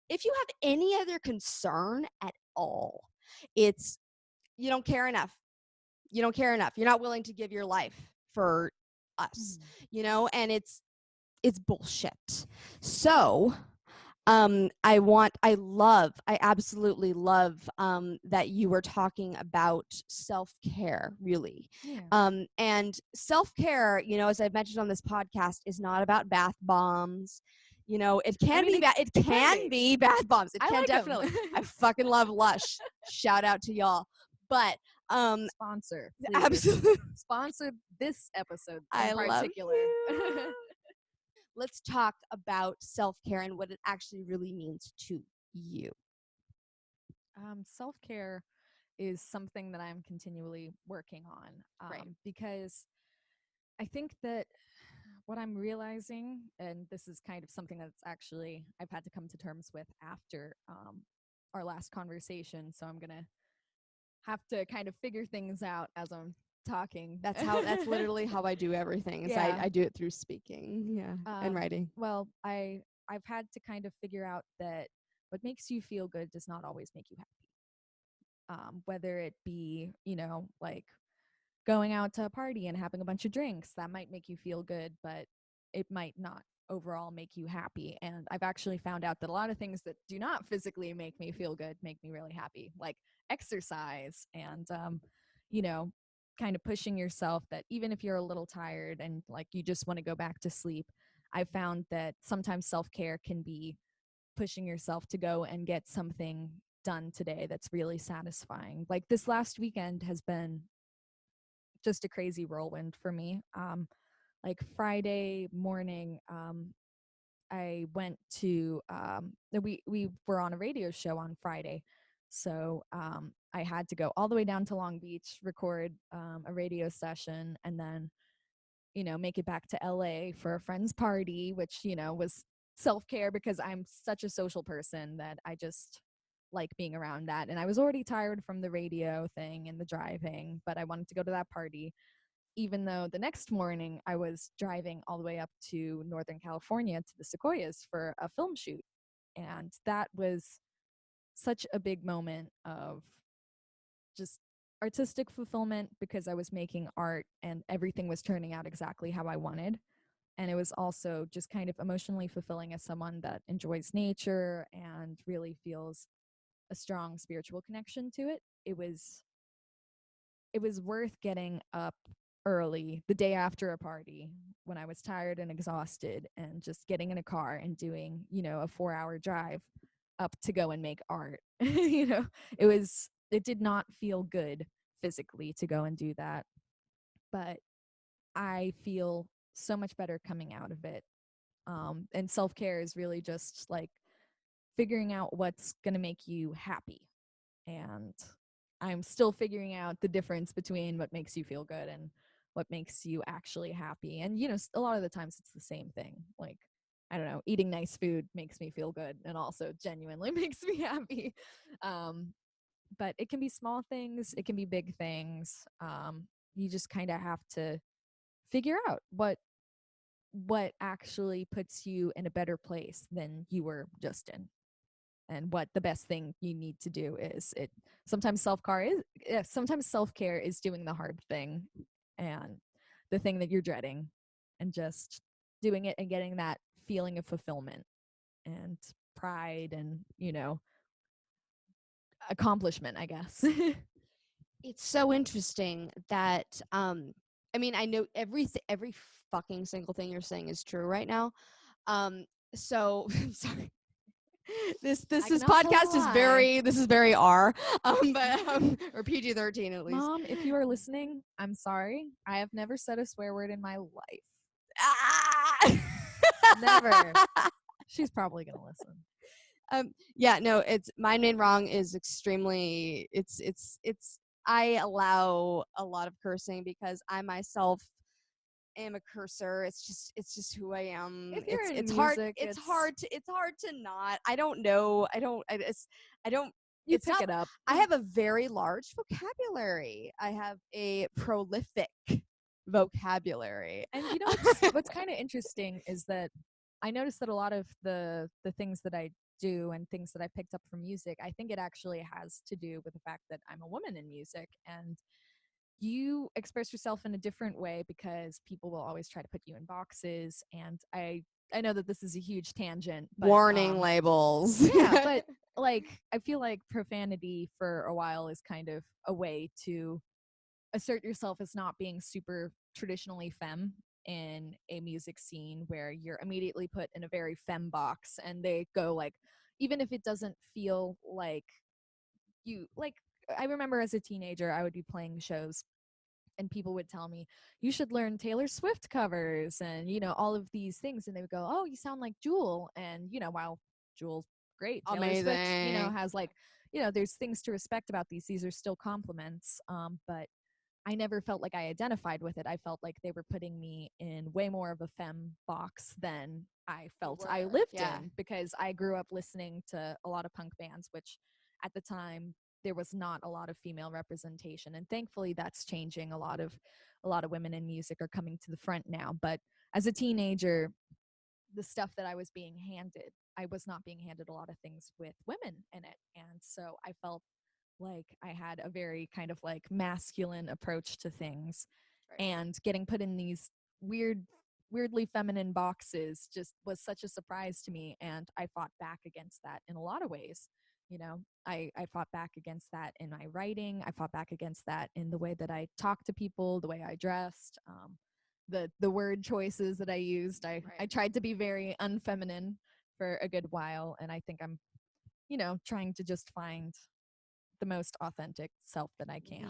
if you have any other concern at all, it's you don't care enough. You're not willing to give your life for us, Mhm. and it's bullshit. So I absolutely love that you were talking about self-care, really. Yeah. And self-care, as I've mentioned on this podcast, is not about bath bombs. It I can mean, be it it can can be. be bath bombs. It I can like them. definitely. I fucking love Lush. Shout out to y'all. But Sponsor, please. absolutely. Sponsor this episode in I love particular. you. Let's talk about self-care and what it actually really means to you. Self care is something that I'm continually working on, Right. because I think that what I'm realizing, and this is kind of something that's actually I've had to come to terms with after our last conversation, so I'm gonna have to kind of figure things out as I'm talking. That's literally how I do everything. Is Yeah. I do it through speaking, yeah, and writing. Well, I've had to kind of figure out that what makes you feel good does not always make you happy. Whether it be, like going out to a party and having a bunch of drinks, that might make you feel good, but it might not overall make you happy. And I've actually found out that a lot of things that do not physically make me feel good make me really happy, like exercise and, you know, kind of pushing yourself, that even if you're a little tired and like you just want to go back to sleep, I found that sometimes self care can be pushing yourself to go and get something done today that's really satisfying. Like this last weekend has been just a crazy whirlwind for me. Like Friday morning, I went to we were on a radio show on Friday, so I had to go all the way down to Long Beach, record a radio session, and then make it back to LA for a friend's party, which was self-care because I'm such a social person that I just like being around that. And I was already tired from the radio thing and the driving, but I wanted to go to that party, even though the next morning I was driving all the way up to Northern California to the Sequoias for a film shoot. And that was such a big moment of just artistic fulfillment because I was making art and everything was turning out exactly how I wanted. And it was also just kind of emotionally fulfilling as someone that enjoys nature and really feels a strong spiritual connection to it. It was worth getting up early the day after a party when I was tired and exhausted and just getting in a car and doing, a 4-hour drive up to go and make art. It did not feel good physically to go and do that, but I feel so much better coming out of it. And self-care is really just like figuring out what's going to make you happy. And I'm still figuring out the difference between what makes you feel good and what makes you actually happy. And, a lot of the times it's the same thing. Like, I don't know, eating nice food makes me feel good and also genuinely makes me happy. But it can be small things, it can be big things. You just kind of have to figure out what actually puts you in a better place than you were just in, and what the best thing you need to do is. It sometimes self-care is doing the hard thing and the thing that you're dreading, and just doing it and getting that feeling of fulfillment and pride and accomplishment, I guess. It's so interesting that I mean, I know every fucking single thing you're saying is true right now. So sorry. This podcast is very R, but or PG-13 at least. Mom, if you are listening, I'm sorry. I have never said a swear word in my life. Ah! Never. She's probably gonna listen. Yeah, no, it's my main wrong is extremely. It's. I allow a lot of cursing because I myself am a cursor. It's just who I am. If you're in It's music, hard to not. I don't know. I don't. I don't. You It's pick not. it up. I have a very large vocabulary. I have a prolific vocabulary. And what's kind of interesting is that I noticed that a lot of the things that I do and things that I picked up from music, I think it actually has to do with the fact that I'm a woman in music, and you express yourself in a different way because people will always try to put you in boxes. And I know that this is a huge tangent, but Warning labels. Yeah, but like I feel like profanity for a while is kind of a way to assert yourself as not being super traditionally femme in a music scene where you're immediately put in a very femme box, and they go like, even if it doesn't feel like you like. I remember as a teenager I would be playing shows and people would tell me, you should learn Taylor Swift covers and all of these things, and they would go, oh, you sound like Jewel. And while Jewel's great, Taylor Swift Amazing. has like, there's things to respect about these are still compliments. But I never felt like I identified with it. I felt like they were putting me in way more of a femme box than I felt I lived in, because I grew up listening to a lot of punk bands, which at the time there was not a lot of female representation, and thankfully that's changing. A lot of women in music are coming to the front now. But as a teenager, the stuff that I was being handed, I was not being handed a lot of things with women in it, and so I felt like I had a very kind of like masculine approach to things. Right. And getting put in these weirdly feminine boxes just was such a surprise to me, and I fought back against that in a lot of ways. I fought back against that in my writing. I fought back against that in the way that I talked to people, the way I dressed, the word choices that I used. I tried to be very unfeminine for a good while, and I think I'm trying to just find the most authentic self that I can.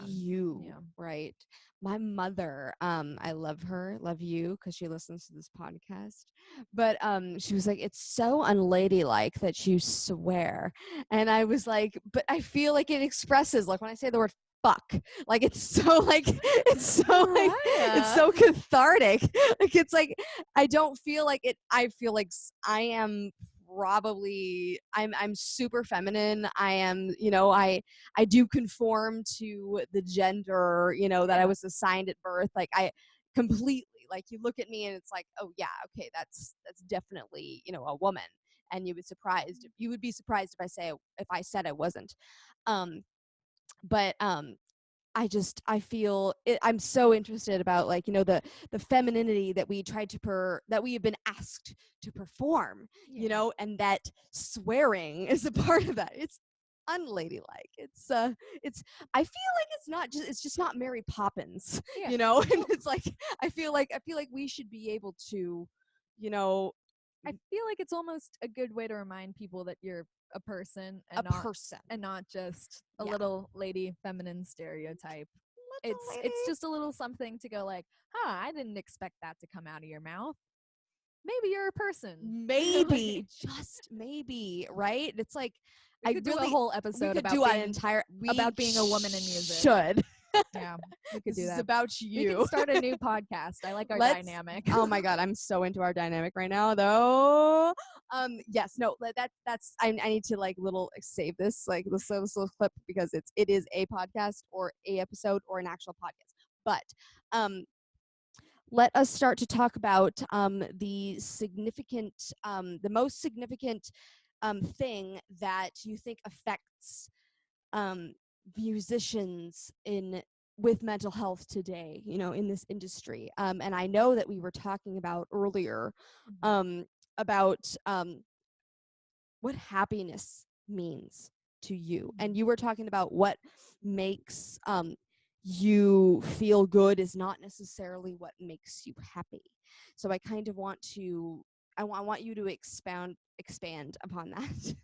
Right. My mother, I love her, love you, because she listens to this podcast. But she was like, it's so unladylike that you swear. And I was like, but I feel like it expresses, like when I say the word fuck. Like it's so like it's so like it's so cathartic. Like it's like I don't feel like it. I feel like I am probably I'm super feminine. I am, I do conform to the gender, that I was assigned at birth. Like I completely, like you look at me and it's like, oh yeah, okay, that's definitely, a woman. And you would be surprised if I said I wasn't. Um but I feel I'm so interested about, like, the femininity that we that we have been asked to perform, and that swearing is a part of that. It's unladylike. It's I feel like it's just not Mary Poppins, and it's like I feel like we should be able to, you know I feel like it's almost a good way to remind people that you're a person a person. and not just a Yeah. little lady feminine stereotype. Little It's lady. just a little something to go like, huh, I didn't expect that to come out of your mouth. Maybe you're a person. Maybe, just maybe, right? It's like We could do a whole we episode could about do being an entire about being a woman in music. Should. Yeah, we could This do is that. about We you. can start a new podcast. I like our dynamic. Oh my god, I'm so into our dynamic right now, though. Yes, no, that's I need to like save this, like this little clip, because it is a podcast or a episode or an actual podcast. But let us start to talk about the most significant thing that you think affects um, musicians with mental health today, in this industry. And I know that we were talking about earlier about what happiness means to you. And you were talking about what makes you feel good is not necessarily what makes you happy. So I kind of want to I want you to expand upon that.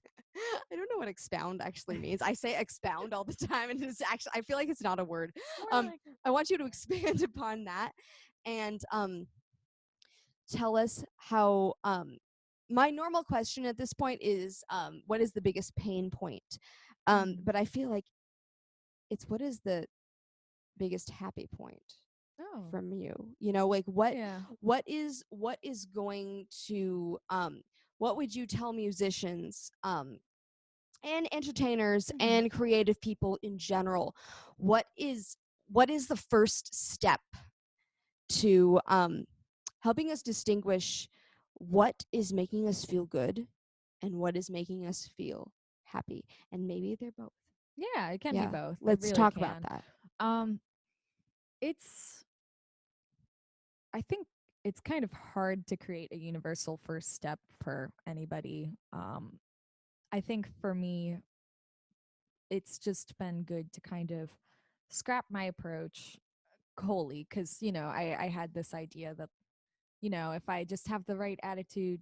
I don't know what expound actually means. I say expound all the time, and it's actually, I feel like it's not a word. I want you to expand upon that, and tell us how. My normal question at this point is, what is the biggest pain point? But I feel like it's, what is the biggest happy point from you? Like what is going to what would you tell musicians and entertainers and creative people in general? What is the first step to helping us distinguish what is making us feel good and what is making us feel happy? And maybe they're both. Yeah, it can be both. Let's really talk can. about that. It's I think it's kind of hard to create a universal first step for anybody. I think for me, it's just been good to kind of scrap my approach wholly, because I had this idea that if I just have the right attitude,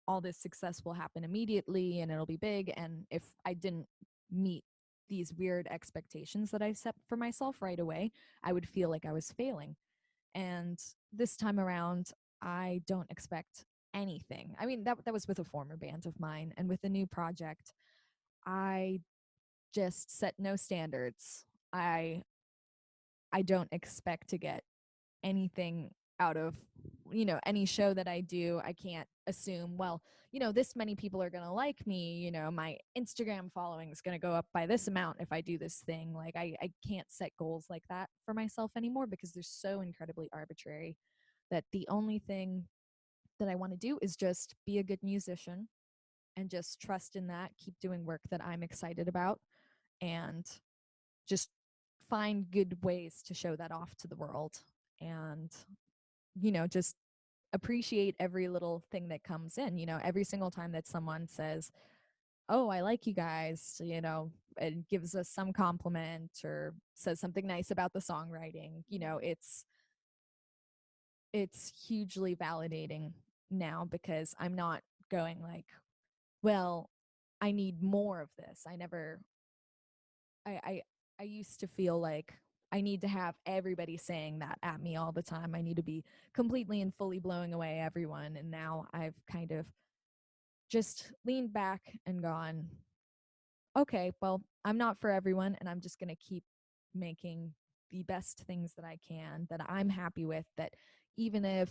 all this success will happen immediately and it'll be big. And if I didn't meet these weird expectations that I set for myself right away, I would feel like I was failing. And this time around, I don't expect anything. I mean, that was with a former band of mine, and with a new project, I just set no standards. I don't expect to get anything out of any show that I do. I can't assume, well, this many people are going to like me, my Instagram following is going to go up by this amount if I do this thing. Like I can't set goals like that for myself anymore, because they're so incredibly arbitrary, that the only thing that I want to do is just be a good musician and just trust in that, keep doing work that I'm excited about, and just find good ways to show that off to the world. And just appreciate every little thing that comes in. Every single time that someone says, oh, I like you guys, and gives us some compliment or says something nice about the songwriting, it's hugely validating now, because I'm not going like, well, I need more of this. I used to feel like I need to have everybody saying that at me all the time. I need to be completely and fully blowing away everyone. And now I've kind of just leaned back and gone, okay, well, I'm not for everyone, and I'm just going to keep making the best things that I can, that I'm happy with, that even if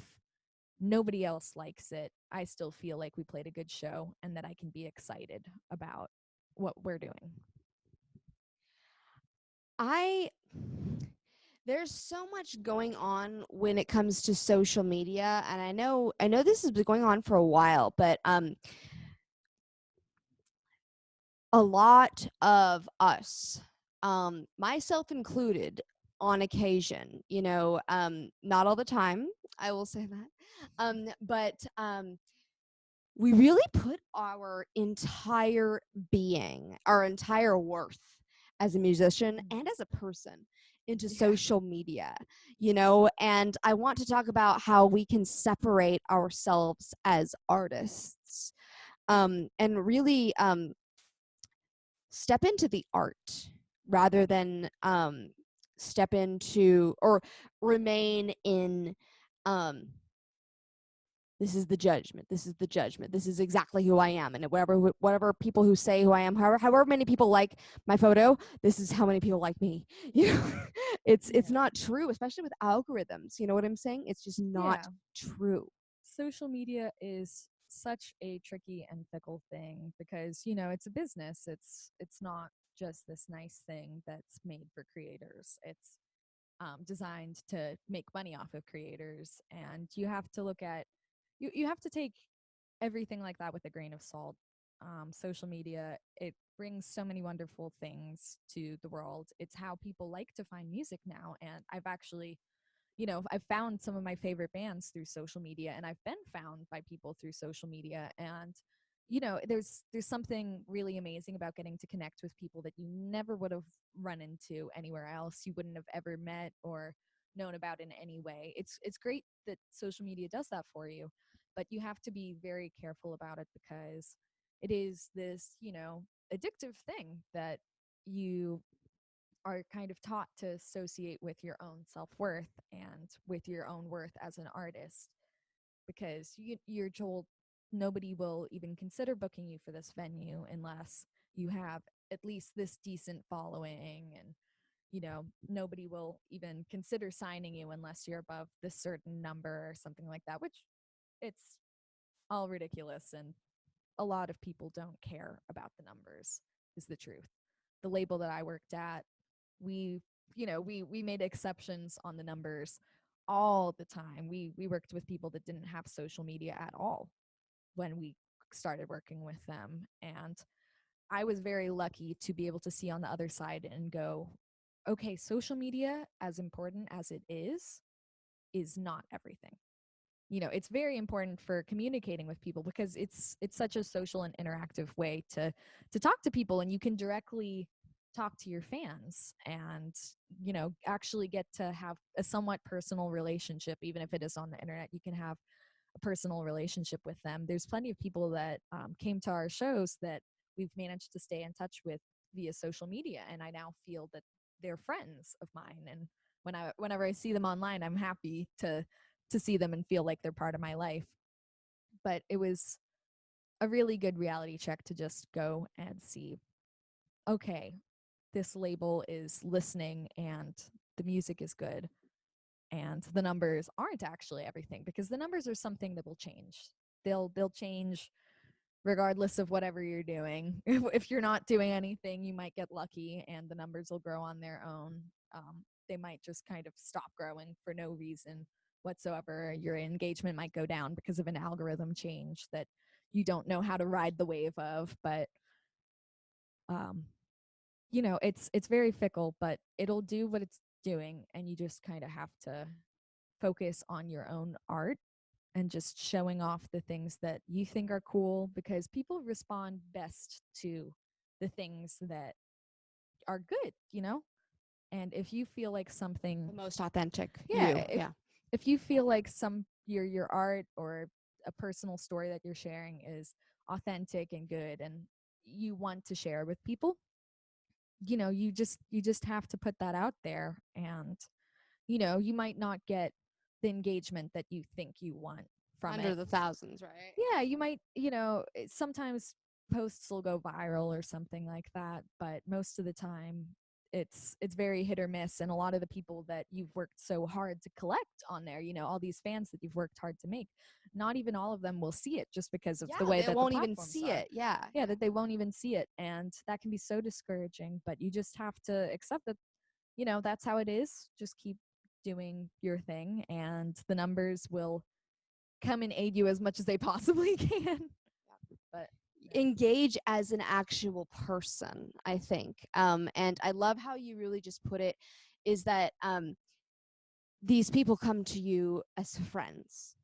nobody else likes it, I still feel like we played a good show and that I can be excited about what we're doing. I there's so much going on when it comes to social media, and I know this has been going on for a while, but a lot of us, myself included, on occasion, not all the time, I will say that, but we really put our entire being, our entire worth as a musician and as a person into Yeah. social media, and I want to talk about how we can separate ourselves as artists, and really step into the art rather than step into or remain in um this is the judgment, this is the judgment, this is exactly who I am, and whatever people who say who I am, however many people like my photo, this is how many people like me. It's Yeah. not true, especially with algorithms. You know what I'm saying? It's just not Yeah. true. Social media is such a tricky and fickle thing because, it's a business. It's not just this nice thing that's made for creators. It's designed to make money off of creators, and you have to look at you have to take everything like that with a grain of salt. Social media, it brings so many wonderful things to the world. It's how people like to find music now, and I've found some of my favorite bands through social media, and I've been found by people through social media. And there's something really amazing about getting to connect with people that you never would have run into anywhere else. You wouldn't have ever met or known about in any way. It's great that social media does that for you, but you have to be very careful about it because it is this, addictive thing that you are kind of taught to associate with your own self-worth and with your own worth as an artist, because you're told nobody will even consider booking you for this venue unless you have at least this decent following, and nobody will even consider signing you unless you're above this certain number or something like that, which it's all ridiculous, and a lot of people don't care about the numbers, is the truth. The label that I worked at, we we made exceptions on the numbers all the time. We worked with people that didn't have social media at all when we started working with them, and I was very lucky to be able to see on the other side and go, okay, social media, as important as it is not everything. It's very important for communicating with people because it's such a social and interactive way to talk to people, and you can directly talk to your fans and actually get to have a somewhat personal relationship. Even if it is on the internet, you can have a personal relationship with them. There's plenty of people that came to our shows that we've managed to stay in touch with via social media, and I now feel that they're friends of mine. And whenever I see them online, I'm happy to see them and feel like they're part of my life. But it was a really good reality check to just go and see, okay, this label is listening and the music is good, and the numbers aren't actually everything, because the numbers are something that will change. They'll change regardless of whatever you're doing. If you're not doing anything, you might get lucky and the numbers will grow on their own. They might just kind of stop growing for no reason whatsoever. Your engagement might go down because of an algorithm change that you don't know how to ride the wave of. But um, it's very fickle, but it'll do what it's doing, and you just kind of have to focus on your own art and just showing off the things that you think are cool, because people respond best to the things that are good. And if you feel like The something, most authentic yeah, you. if Yeah. if you feel like your art or a personal story that you're sharing is authentic and good, and you want to share with people, you just have to put that out there. And you might not get the engagement that you think you want from Under it. the thousands, right? Yeah, you might, sometimes posts will go viral or something like that, but most of the time it's very hit or miss, and a lot of the people that you've worked so hard to collect on there, all these fans that you've worked hard to make, not even all of them will see it just because of the Yeah, way they that the won't even platforms see are. it. Yeah. Yeah, that they won't even see it, and that can be so discouraging, but you just have to accept that, that's how it is. Just keep doing your thing, and the numbers will come and aid you as much as they possibly can. But Engage as an actual person, I think. And I love how you really just put it, is that these people come to you as friends,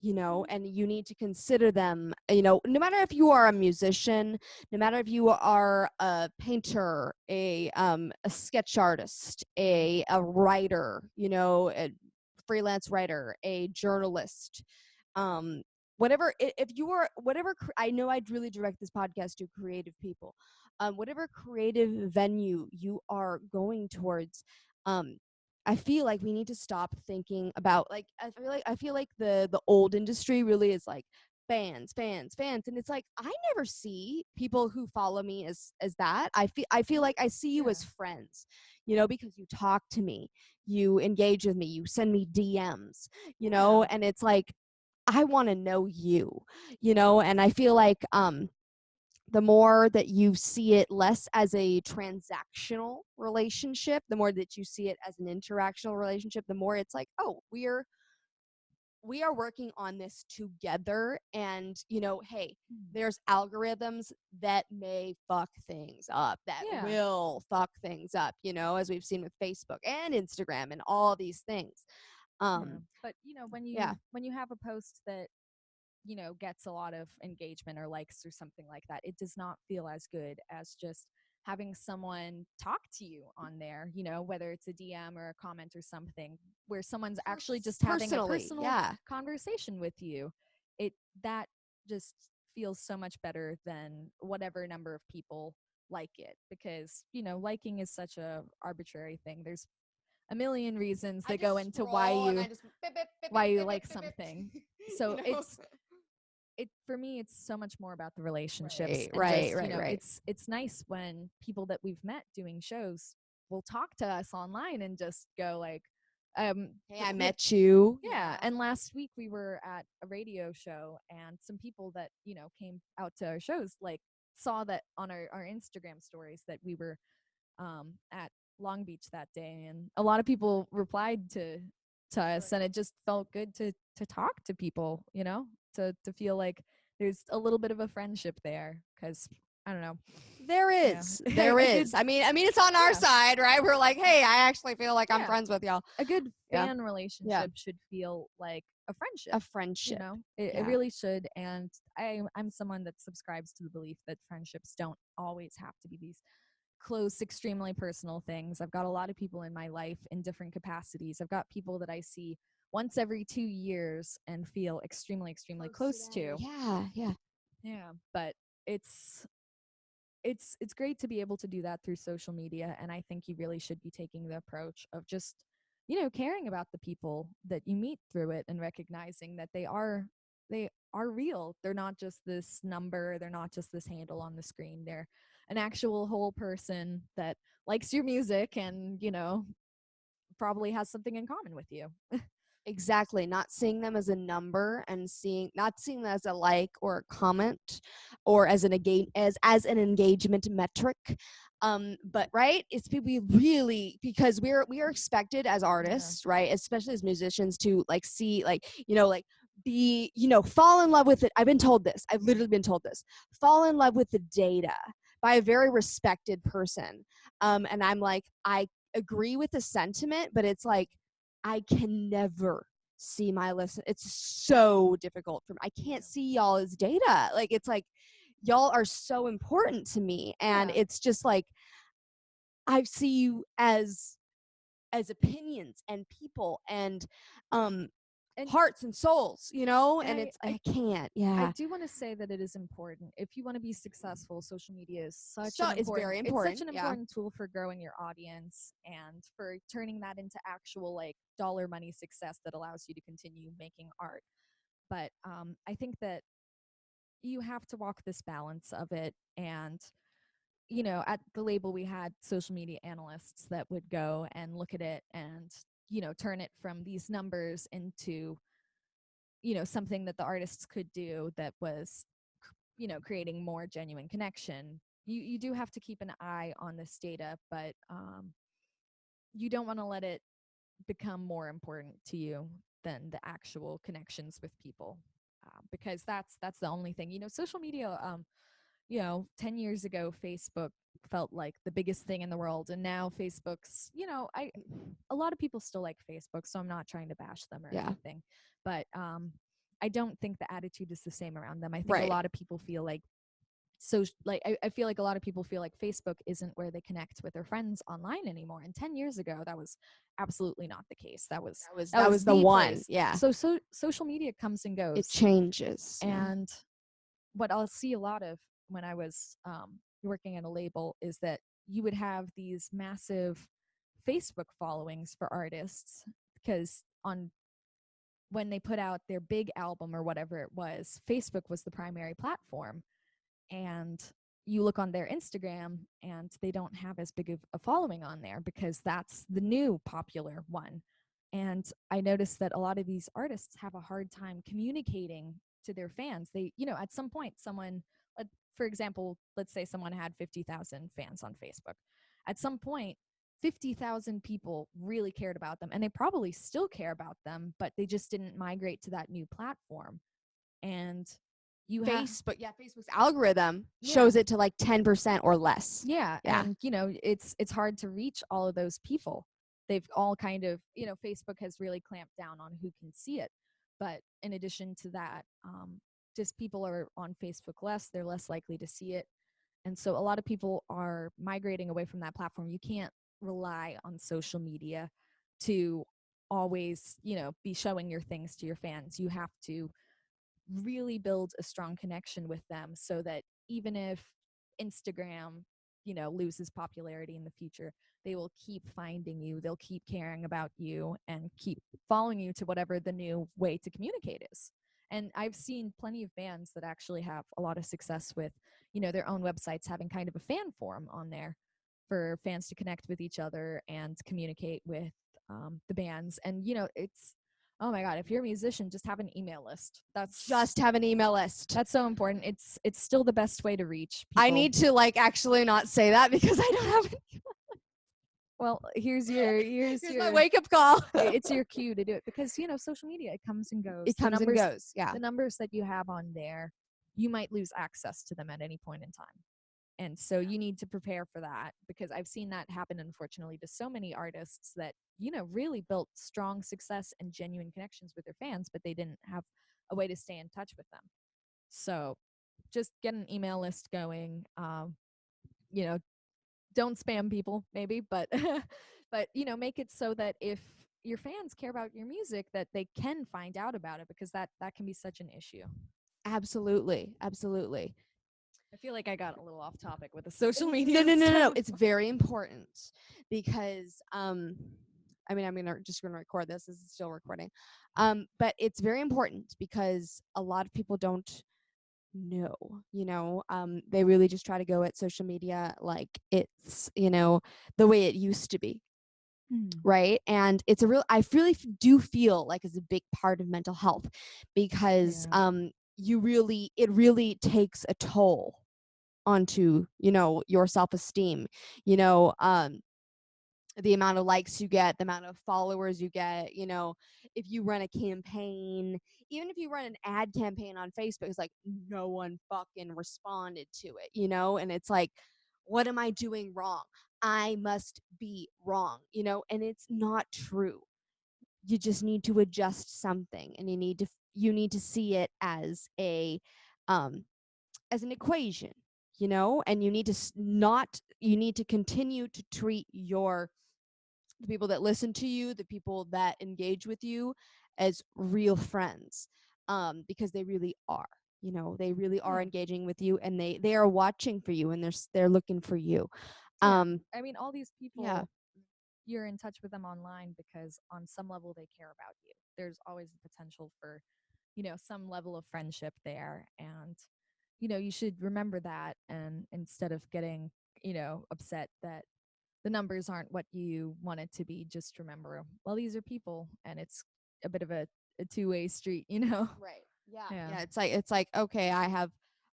and you need to consider them, no matter if you are a musician, no matter if you are a painter, a sketch artist, a writer, a freelance writer, a journalist, whatever. If you are whatever, I know I'd really direct this podcast to creative people, whatever creative venue you are going towards. I feel like we need to stop thinking about, like, I feel like the old industry really is like fans, fans, fans, and it's like I never see people who follow me as that. I feel like I see you yeah, as friends, because you talk to me, you engage with me, you send me DMs, yeah, and it's like I want to know you, and I feel like the more that you see it less as a transactional relationship, the more that you see it as an interactional relationship, the more it's like, oh, we are working on this together, and hey, mm, there's algorithms that may fuck things up, that yeah, will fuck things up, as we've seen with Facebook and Instagram and all these things. yeah. But when Yeah, you have a post that gets a lot of engagement or likes or something like that, it does not feel as good as just having someone talk to you on there, whether it's a DM or a comment or something, where someone's actually just having a personally, personal yeah. conversation with you. It that just feels so much better than whatever number of people like it, because liking is such a arbitrary thing. There's a million reasons I that go just into why scroll and I you just bip, bip, bip, why bip, you bip, like bip, bip, something. bip. So it for me, it's so much more about the relationships, Right, and right, just right, right. it's nice when people that we've met doing shows will talk to us online and just go like, Hey, I like, met you. yeah. Yeah. And last week we were at a radio show, and some people that came out to our shows like saw that on our Instagram stories that we were at Long Beach that day, and a lot of people replied to us, and it just felt good to talk to people, to feel like there's a little bit of a friendship there, because I don't know, There yeah, is. There a good is. I mean, it's on our yeah, side, right? We're like, hey, I actually feel like I'm yeah, friends with y'all. a good Yeah. fan Yeah. relationship should feel like a friendship. A friendship. It Yeah. really should, and I'm someone that subscribes to the belief that friendships don't always have to be these close, extremely personal things. I've got a lot of people in my life in different capacities. I've got people that I see once every 2 years and feel extremely, extremely close to. Yeah. Yeah. Yeah, but it's it's great to be able to do that through social media, and I think you really should be taking the approach of just caring about the people that you meet through it, and recognizing that they are real. They're not just this number, they're not just this handle on the screen. They're an actual whole person that likes your music, and probably has something in common with you. Exactly. Not seeing them as a number, and not seeing them as a like or a comment, or as an engagement metric. But right, it's we really, because we are expected as Yeah. artists, right, especially as musicians, to like see, like, like be, fall in love with it. I've been told this. I've literally been told this. Fall in love with the data by a very respected person. And I'm like, I agree with the sentiment, but it's like I can never see my listen. It's so difficult for me. I can't see y'all as data. Like, it's like y'all are so important to me, and Yeah. it's just like I see you as opinions and people and um And hearts and souls, and and I it's I I can't. I Yeah. do want to say that it is important. If you want to be successful, social media is such So an it's important very it's such important. an Yeah. important tool for growing your audience, and for turning that into actual like dollar money success that allows you to continue making art. But I think that you have to walk this balance of it, and at the label, we had social media analysts that would go and look at it and, turn it from these numbers into, something that the artists could do that was, creating more genuine connection. You do have to keep an eye on this data, but you don't want to let it become more important to you than the actual connections with people, because that's the only thing. Social media, 10 years ago, Facebook felt like the biggest thing in the world. And now Facebook's, a lot of people still like Facebook, so I'm not trying to bash them or Yeah. anything. But I don't think the attitude is the same around them. I think a Right. lot of people feel like, I feel like a lot of people feel like Facebook isn't where they connect with their friends online anymore. And 10 years ago, that was absolutely not the case. That was the one. place. Yeah. So social media comes and It goes. changes. And what I'll see a lot of when I was working at a label is that you would have these massive Facebook followings for artists, because on when they put out their big album or whatever it was, Facebook was the primary platform. And you look on their Instagram and they don't have as big of a following on there because that's the new popular one. And I noticed that a lot of these artists have a hard time communicating to their fans. They, at some point, someone, for example, let's say someone had 50,000 fans on Facebook. At some point, 50,000 people really cared about them, and they probably still care about them, but they just didn't migrate to that new platform. And Facebook's algorithm Yeah. shows it to like 10% or less. Yeah, Yeah. and it's hard to reach all of those people. They've all kind of, Facebook has really clamped down on who can see it. But in addition to that, just people are on Facebook less, they're less likely to see it. And so a lot of people are migrating away from that platform. You can't rely on social media to always, be showing your things to your fans. You have to really build a strong connection with them so that even if Instagram, loses popularity in the future, they will keep finding you, they'll keep caring about you, and keep following you to whatever the new way to communicate is. And I've seen plenty of bands that actually have a lot of success with, their own websites having kind of a fan forum on there for fans to connect with each other and communicate with the bands. And, it's, oh my God, if you're a musician, just have an email list. Just have an email list. That's so important. It's still the best way to reach people. I need to actually not say that because I don't have it. Well, here's my wake-up call. It's your cue to do it, because social media, it comes and goes. It comes and goes. Yeah. The numbers that you have on there, you might lose access to them at any point in time. And so you need to prepare for that, because I've seen that happen, unfortunately, to so many artists that, really built strong success and genuine connections with their fans, but they didn't have a way to stay in touch with them. So just get an email list going. Don't spam people, maybe, but but make it so that if your fans care about your music, that they can find out about it, because that can be such an issue. Absolutely. Absolutely. I feel like I got a little off topic with the social media. No. It's very important because I'm just gonna record this. This is still recording. But it's very important because a lot of people don't know. They really just try to go at social media like it's the way it used to be. Right. And it's I really do feel like it's a big part of mental health, because it really takes a toll onto your self-esteem. The amount of likes you get, the amount of followers you get, if you run a campaign, even if you run an ad campaign on Facebook, it's like no one fucking responded to it, and it's like, what am I doing wrong? I must be wrong, and it's not true. You just need to adjust something, and you need to see it as an equation, and you need to continue to treat the people that listen to you, the people that engage with you, as real friends, because they really are. They really are engaging with you, and they are watching for you, and they're looking for you. I mean, all these people, you're in touch with them online because on some level they care about you. There's always the potential for, some level of friendship there. And, you should remember that. And instead of getting, upset that the numbers aren't what you want it to be, just remember, well, these are people, and it's a bit of a two-way street, you know? Right. Yeah. Yeah. Yeah. It's like okay, I have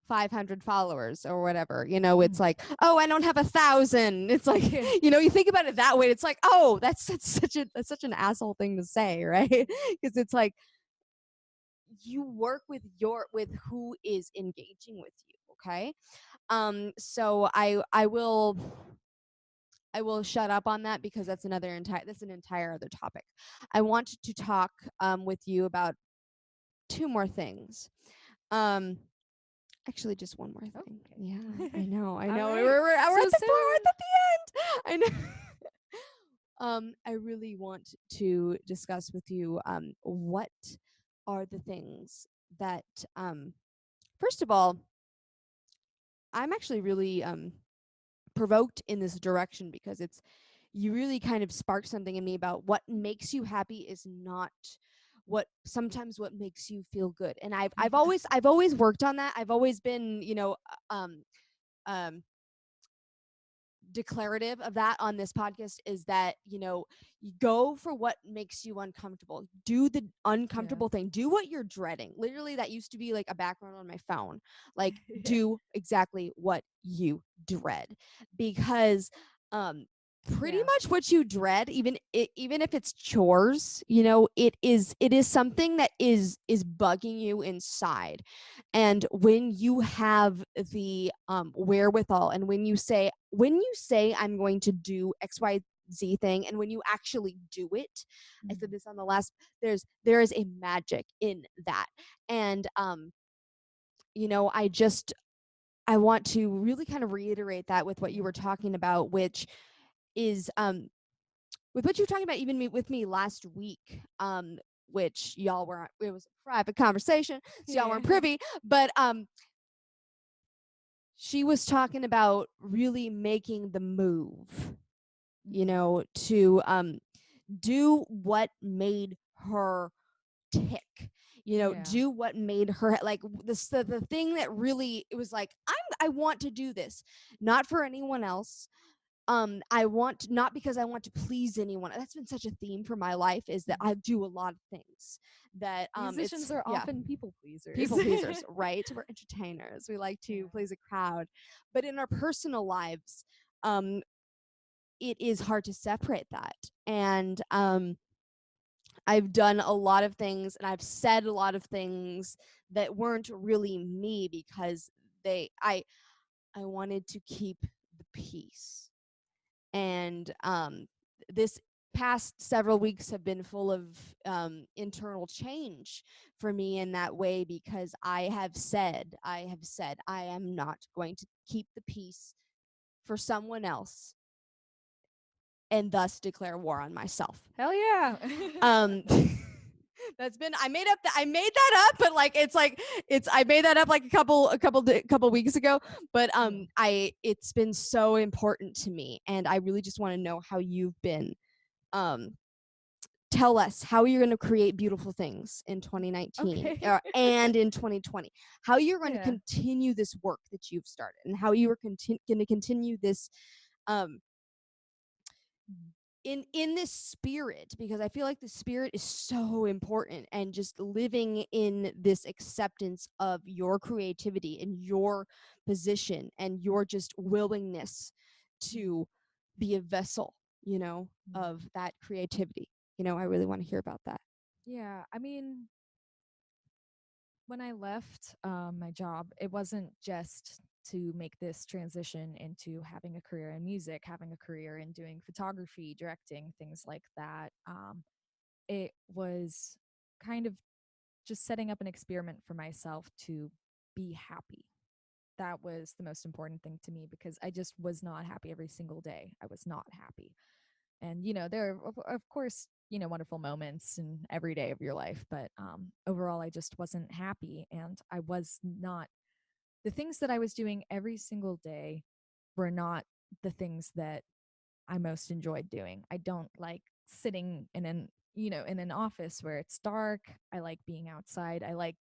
500 followers or whatever. It's Mhm. like, oh, I don't have 1,000. It's like, Yeah. you think about it that way. It's like, oh, that's such an asshole thing to say, right? Because it's like you work with who is engaging with you. Okay. So I will shut up on that because that's an entire other topic. I want to talk with you about two more things. Um, Actually, just one more Oh, thing. okay. Yeah, I know, I All know. right. We're at So we're soon. at the end. I know. I really want to discuss with you what are the things that first of all, I'm actually really provoked in this direction because you really kind of sparked something in me about what makes you happy is not what makes you feel good. And I've always worked on that. I've always been, um um declarative of that on this podcast is that, you go for what makes you uncomfortable. Do the Yeah. uncomfortable thing. Do what you're dreading. Literally, that used to be like a background on my phone. Like, Yeah. do exactly what you dread. Because pretty Yeah. much what you dread, even if it's chores, it is something that is bugging you inside. And when you have the wherewithal, and when you say I'm going to do XYZ thing, and when you actually do it, I said Mhm. this on the last, there is a magic in that. And I want to really kind of reiterate that with what you were talking about, which is with what you were talking about even with me last week, which it was a private conversation, so y'all Yeah. weren't privy. But she was talking about really making the move, Mhm. to do what made her tick, Yeah. do what made her like the thing that really, it was like, I want to do this, not for anyone else. I want not because I want to please anyone. That's been such a theme for my life, is that Mhm. I do a lot of things that Musicians it's are yeah, often people pleasers. people pleasers, right? We're entertainers. We like to Yeah. please a crowd. But in our personal lives, um, it is hard to separate that. And I've done a lot of things, and I've said a lot of things that weren't really me because I wanted to keep the peace. And this past several weeks have been full of internal change for me in that way, because I have said I am not going to keep the peace for someone else, and thus declare war on myself. Hell yeah. um that's been I made that up, but I made that up like a couple weeks ago. But Yeah. I it's been so important to me, and I really just want to know how you've been. um Tell us how you're going to create beautiful things in 2019, Okay. and in 2020, how you're going to Yeah. continue this work that you've started, and how you are going to continue this um Mhm. in this spirit, because I feel like the spirit is so important, and just living in this acceptance of your creativity and your position and your just willingness to be a vessel, Mhm. of that creativity. I really want to hear about that. Yeah. I mean, when I left my job, it wasn't just to make this transition into having a career in music, having a career in doing photography, directing, things like that. It was kind of just setting up an experiment for myself to be happy. That was the most important thing to me, because I just was not happy every single day. I was not happy. And there are of course wonderful moments in every day of your life, but overall I just wasn't happy, and I was not, the things that I was doing every single day were not the things that I most enjoyed doing. I don't like sitting in an office where it's dark. I like being outside. I like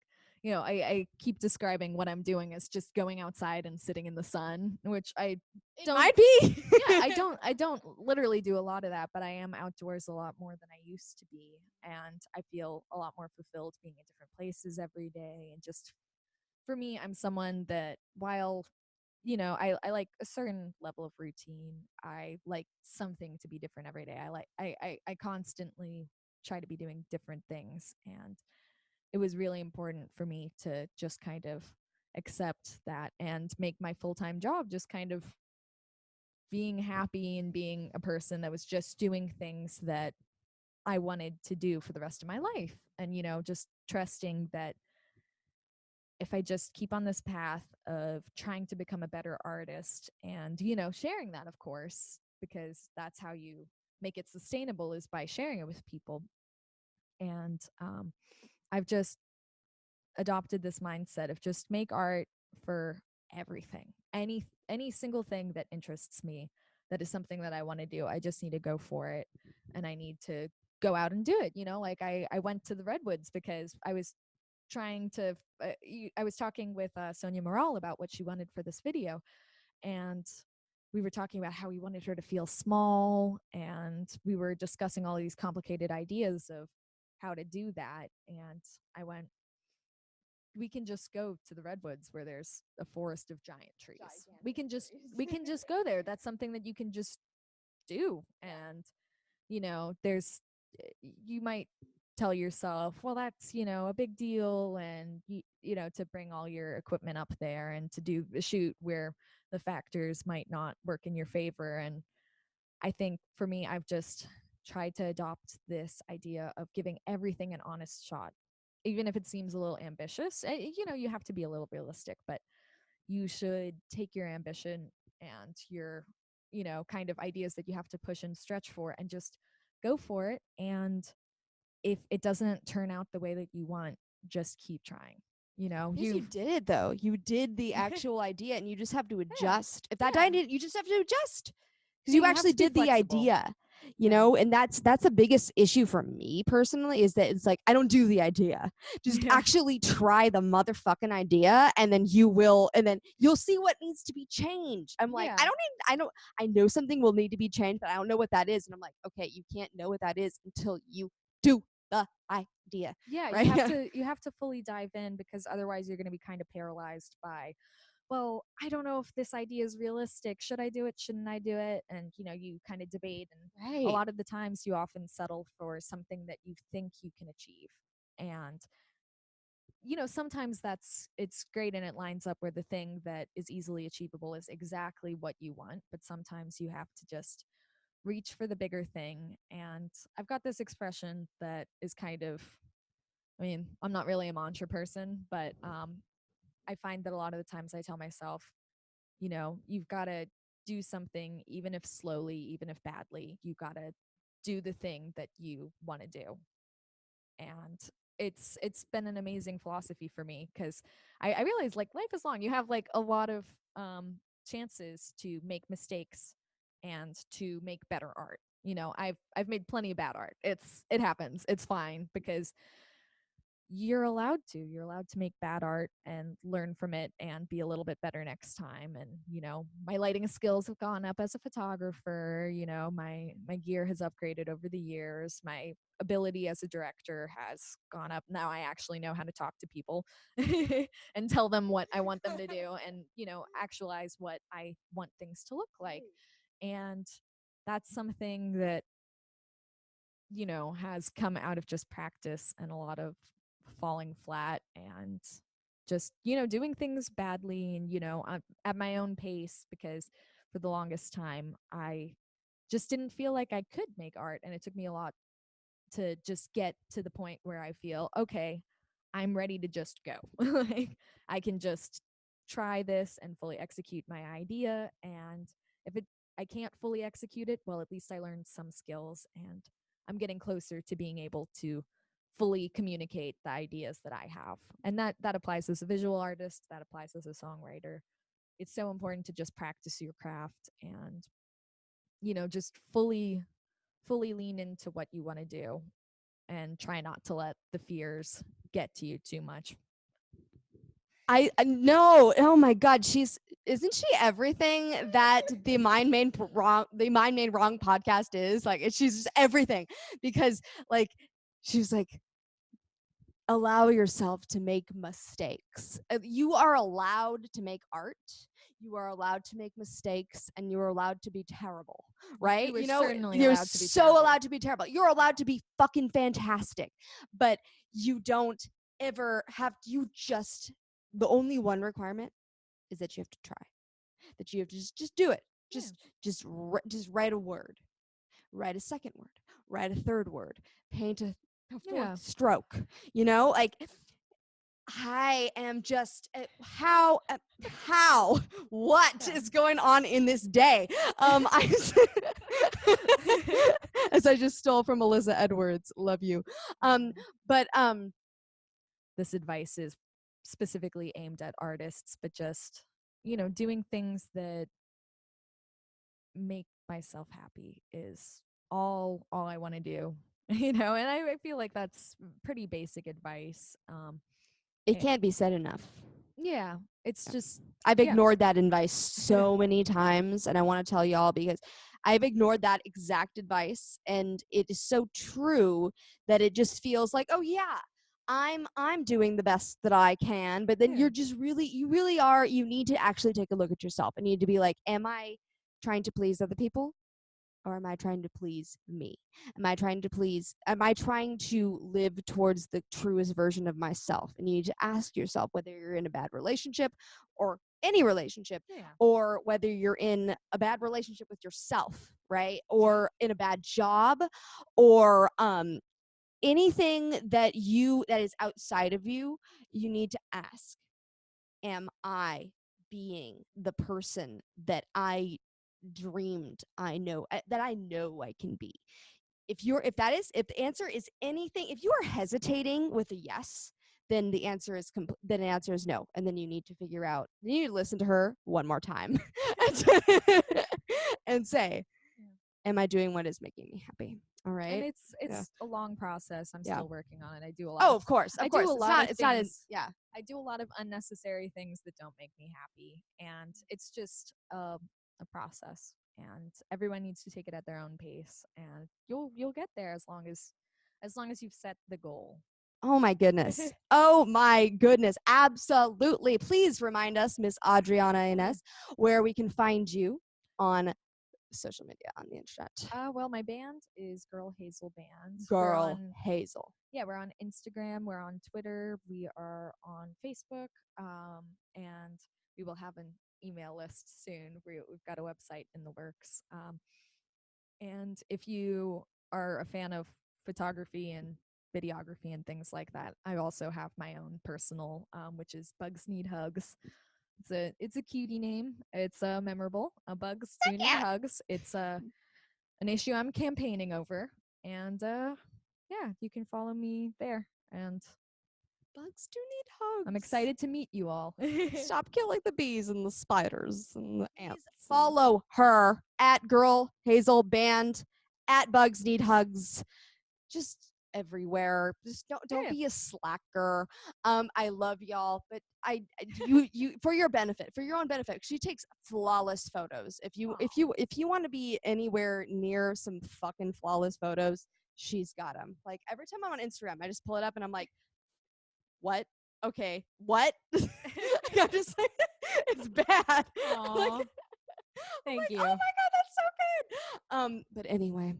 I keep describing what I'm doing as just going outside and sitting in the sun, which I It don't. might be. Yeah, I don't literally do a lot of that, but I am outdoors a lot more than I used to be, and I feel a lot more fulfilled being in different places every day. And just for me, I'm someone that, while I like a certain level of routine, I like something to be different every day. I constantly try to be doing different things, and it was really important for me to just kind of accept that and make my full-time job just kind of being happy and being a person that was just doing things that I wanted to do for the rest of my life. And, just trusting that if I just keep on this path of trying to become a better artist and, sharing that, of course, because that's how you make it sustainable, is by sharing it with people. And I've just adopted this mindset of just make art for everything. Any single thing that interests me, that is something that I want to do. I just need to go for it, and I need to go out and do it. Like I went to the redwoods because I was trying to I was talking with Sonia Morale about what she wanted for this video, and we were talking about how we wanted her to feel small, and we were discussing all these complicated ideas of how to do that. And I went, we can just go to the redwoods where there's a forest of giant trees. We Gigantic can just trees. we can just go there. That's something that you can just do. And there's you might tell yourself, well, that's a big deal, and to bring all your equipment up there and to do the shoot where the factors might not work in your favor. And I think for me, I've just tried to adopt this idea of giving everything an honest shot, even if it seems a little ambitious. You have to be a little realistic, but you should take your ambition and your, kind of ideas that you have to push and stretch for, and just go for it. And if it doesn't turn out the way that you want, just keep trying. Because you You've, did it though. You did the actual idea, and you just have to yeah, adjust. If that yeah, died, you just have to adjust because yeah, you you have actually to be did the flexible. idea. Yeah. And that's the biggest issue for me personally, is that it's like I don't do the idea. Just Yeah. actually try the motherfucking idea, and then you'll see what needs to be changed. I'm like, Yeah. I know something will need to be changed, but I don't know what that is. And I'm like, okay, you can't know what that is until you do the idea, Yeah, you right? have to you have to fully dive in, because otherwise you're going to be kind of paralyzed by, well, I don't know if this idea is realistic. Should I do it? Shouldn't I do it? And you kind of debate, and a Right. lot of the times you often settle for something that you think you can achieve. And sometimes it's great, and it lines up where the thing that is easily achievable is exactly what you want, but sometimes you have to just reach for the bigger thing. And I've got this expression that is kind of, I mean, I'm not really a mantra person, but I find that a lot of the times I tell myself, you've got to do something, even if slowly, even if badly. You got to do the thing that you want to do. And it's been an amazing philosophy for me, because I realize, like, life is long. You have like a lot of chances to make mistakes and to make better art. I've made plenty of bad art. It happens. It's fine, because you're allowed to make bad art and learn from it and be a little bit better next time. And my lighting skills have gone up as a photographer. My gear has upgraded over the years. My ability as a director has gone up. Now I actually know how to talk to people and tell them what I want them to do, and actualize what I want things to look like. And that's something that has come out of just practice and a lot of falling flat, and just, doing things badly, and, at my own pace, because for the longest time, I just didn't feel like I could make art. And it took me a lot to just get to the point where I feel, okay, I'm ready to just go. Like, I can just try this and fully execute my idea. And if I can't fully execute it, well, at least I learned some skills, and I'm getting closer to being able to fully communicate the ideas that I have. And that applies as a visual artist, that applies as a songwriter. It's so important to just practice your craft, and just fully lean into what you want to do, and try not to let the fears get to you too much. I no. Oh my God, isn't she everything that the Mind Made Wrong podcast is? Like, she's just everything because like she was like, allow yourself to make mistakes. You are allowed to make art. You are allowed to make mistakes, and you are allowed to be terrible, right? We were You know, certainly you're allowed to be so terrible. allowed to be terrible. You're allowed to be fucking fantastic, but you don't ever have. You just the only one requirement is that you have to try. That you have to just do it. Yeah. Just write a word. Write a second word. Write a third word. Paint a fourth stroke. You know, like I am just what is going on in this day? As I just stole from Melissa Edwards, love you. But This advice is specifically aimed at artists, but just, doing things that make myself happy is all I want to do. And I feel like that's pretty basic advice. It can't be said enough. Yeah, it's just I've ignored that advice so many times, and I want to tell y'all because I've ignored that exact advice, and it is so true that it just feels like, oh yeah, I'm doing the best that I can, but then you really are. You need to actually take a look at yourself and you need to be like, am I trying to please other people? Or am I trying to please me? Am I trying to live towards the truest version of myself? And you need to ask yourself whether you're in a bad relationship or any relationship, or whether you're in a bad relationship with yourself, right? Or in a bad job, or anything that is outside of you, you need to ask, am I being the person that I dreamed that I know I can be? If the answer is anything, if you are hesitating with a yes, then the answer is no, and then you need to figure out, you need to listen to her one more time and say, am I doing what is making me happy? All right. And it's a long process. I'm still working on it. I do a lot. Oh, of course. I do a lot of things. I do a lot of unnecessary things that don't make me happy, and it's just a process. And everyone needs to take it at their own pace, and you'll get there as long as you've set the goal. Oh my goodness. Oh my goodness. Absolutely. Please remind us, Miss Adriana Ynez, where we can find you on social media, on the internet. Well, my band is Girl Hazel Band. Hazel. Yeah, we're on Instagram, we're on Twitter, we are on Facebook, and we will have an email list soon. We've got a website in the works. And if you are a fan of photography and videography and things like that, I also have my own personal, which is Bugs Need Hugs. It's a cutie name. It's memorable. Bugs do need hugs. It's an issue I'm campaigning over, and you can follow me there. And bugs do need hugs. I'm excited to meet you all. Stop killing the bees and the spiders and the ants. Follow her at Girl Hazel Band, at Bugs Need Hugs. Just everywhere. Just don't be a slacker. I love y'all, but you for your own benefit. She takes flawless photos. If you want to be anywhere near some fucking flawless photos, she's got them. Like every time I'm on Instagram, I just pull it up and I'm like, what? Okay, what? I'm just like, it's bad. Like, Thank you. Oh my God, that's so good. But anyway,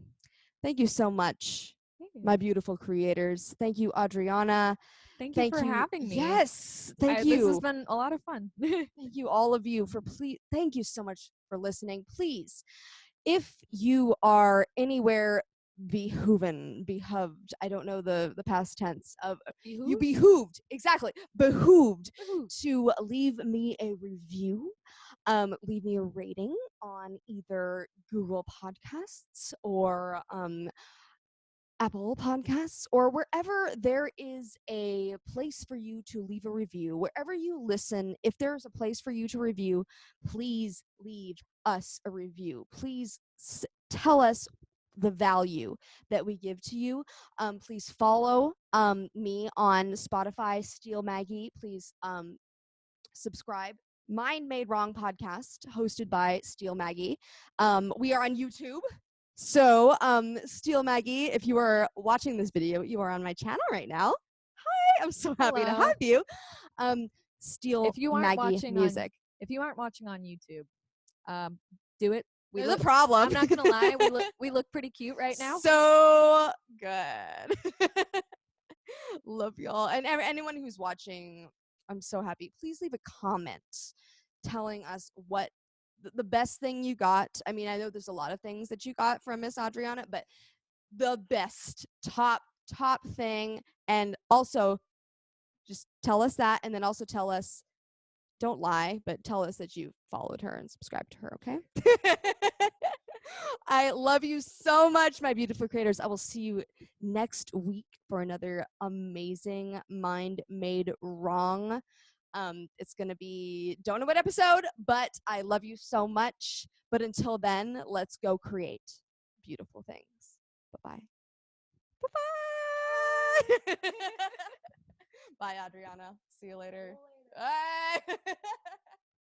thank you so much, my beautiful creators. Thank you, Adriana. Thank you for having me. Yes, thank you. This has been a lot of fun. Thank you, all of you, thank you so much for listening. Please, if you are anywhere behooved, I don't know the past tense of you behooved, exactly, behooved to leave me a review, leave me a rating on either Google Podcasts or Apple Podcasts, or wherever there is a place for you to leave a review. Wherever you listen, if there's a place for you to review, please leave us a review. Please tell us the value that we give to you. Please follow me on Spotify, Steal Maggie. Please subscribe. Mind Made Wrong podcast, hosted by Steel Maggie. We are on YouTube. So, Steel Maggie, if you are watching this video, you are on my channel right now. Hi, I'm so happy to Hello. have you. Steel If you aren't Maggie watching music. if you aren't watching on YouTube, do it. There's a problem. I'm not gonna lie. We look pretty cute right now. So good. Love y'all. And anyone who's watching, I'm so happy. Please leave a comment telling us what the best thing you got. I mean, I know there's a lot of things that you got from Miss Adriana, but the best top thing. And also just tell us that, and then also tell us, don't lie, but tell us that you followed her and subscribed to her, okay? I love you so much, my beautiful creators. I will see you next week for another amazing Mind Made Wrong. It's going to be, don't know what episode, but I love you so much. But until then, let's go create beautiful things. Bye-bye. Bye-bye. Bye, Adriana. See you later. Bye.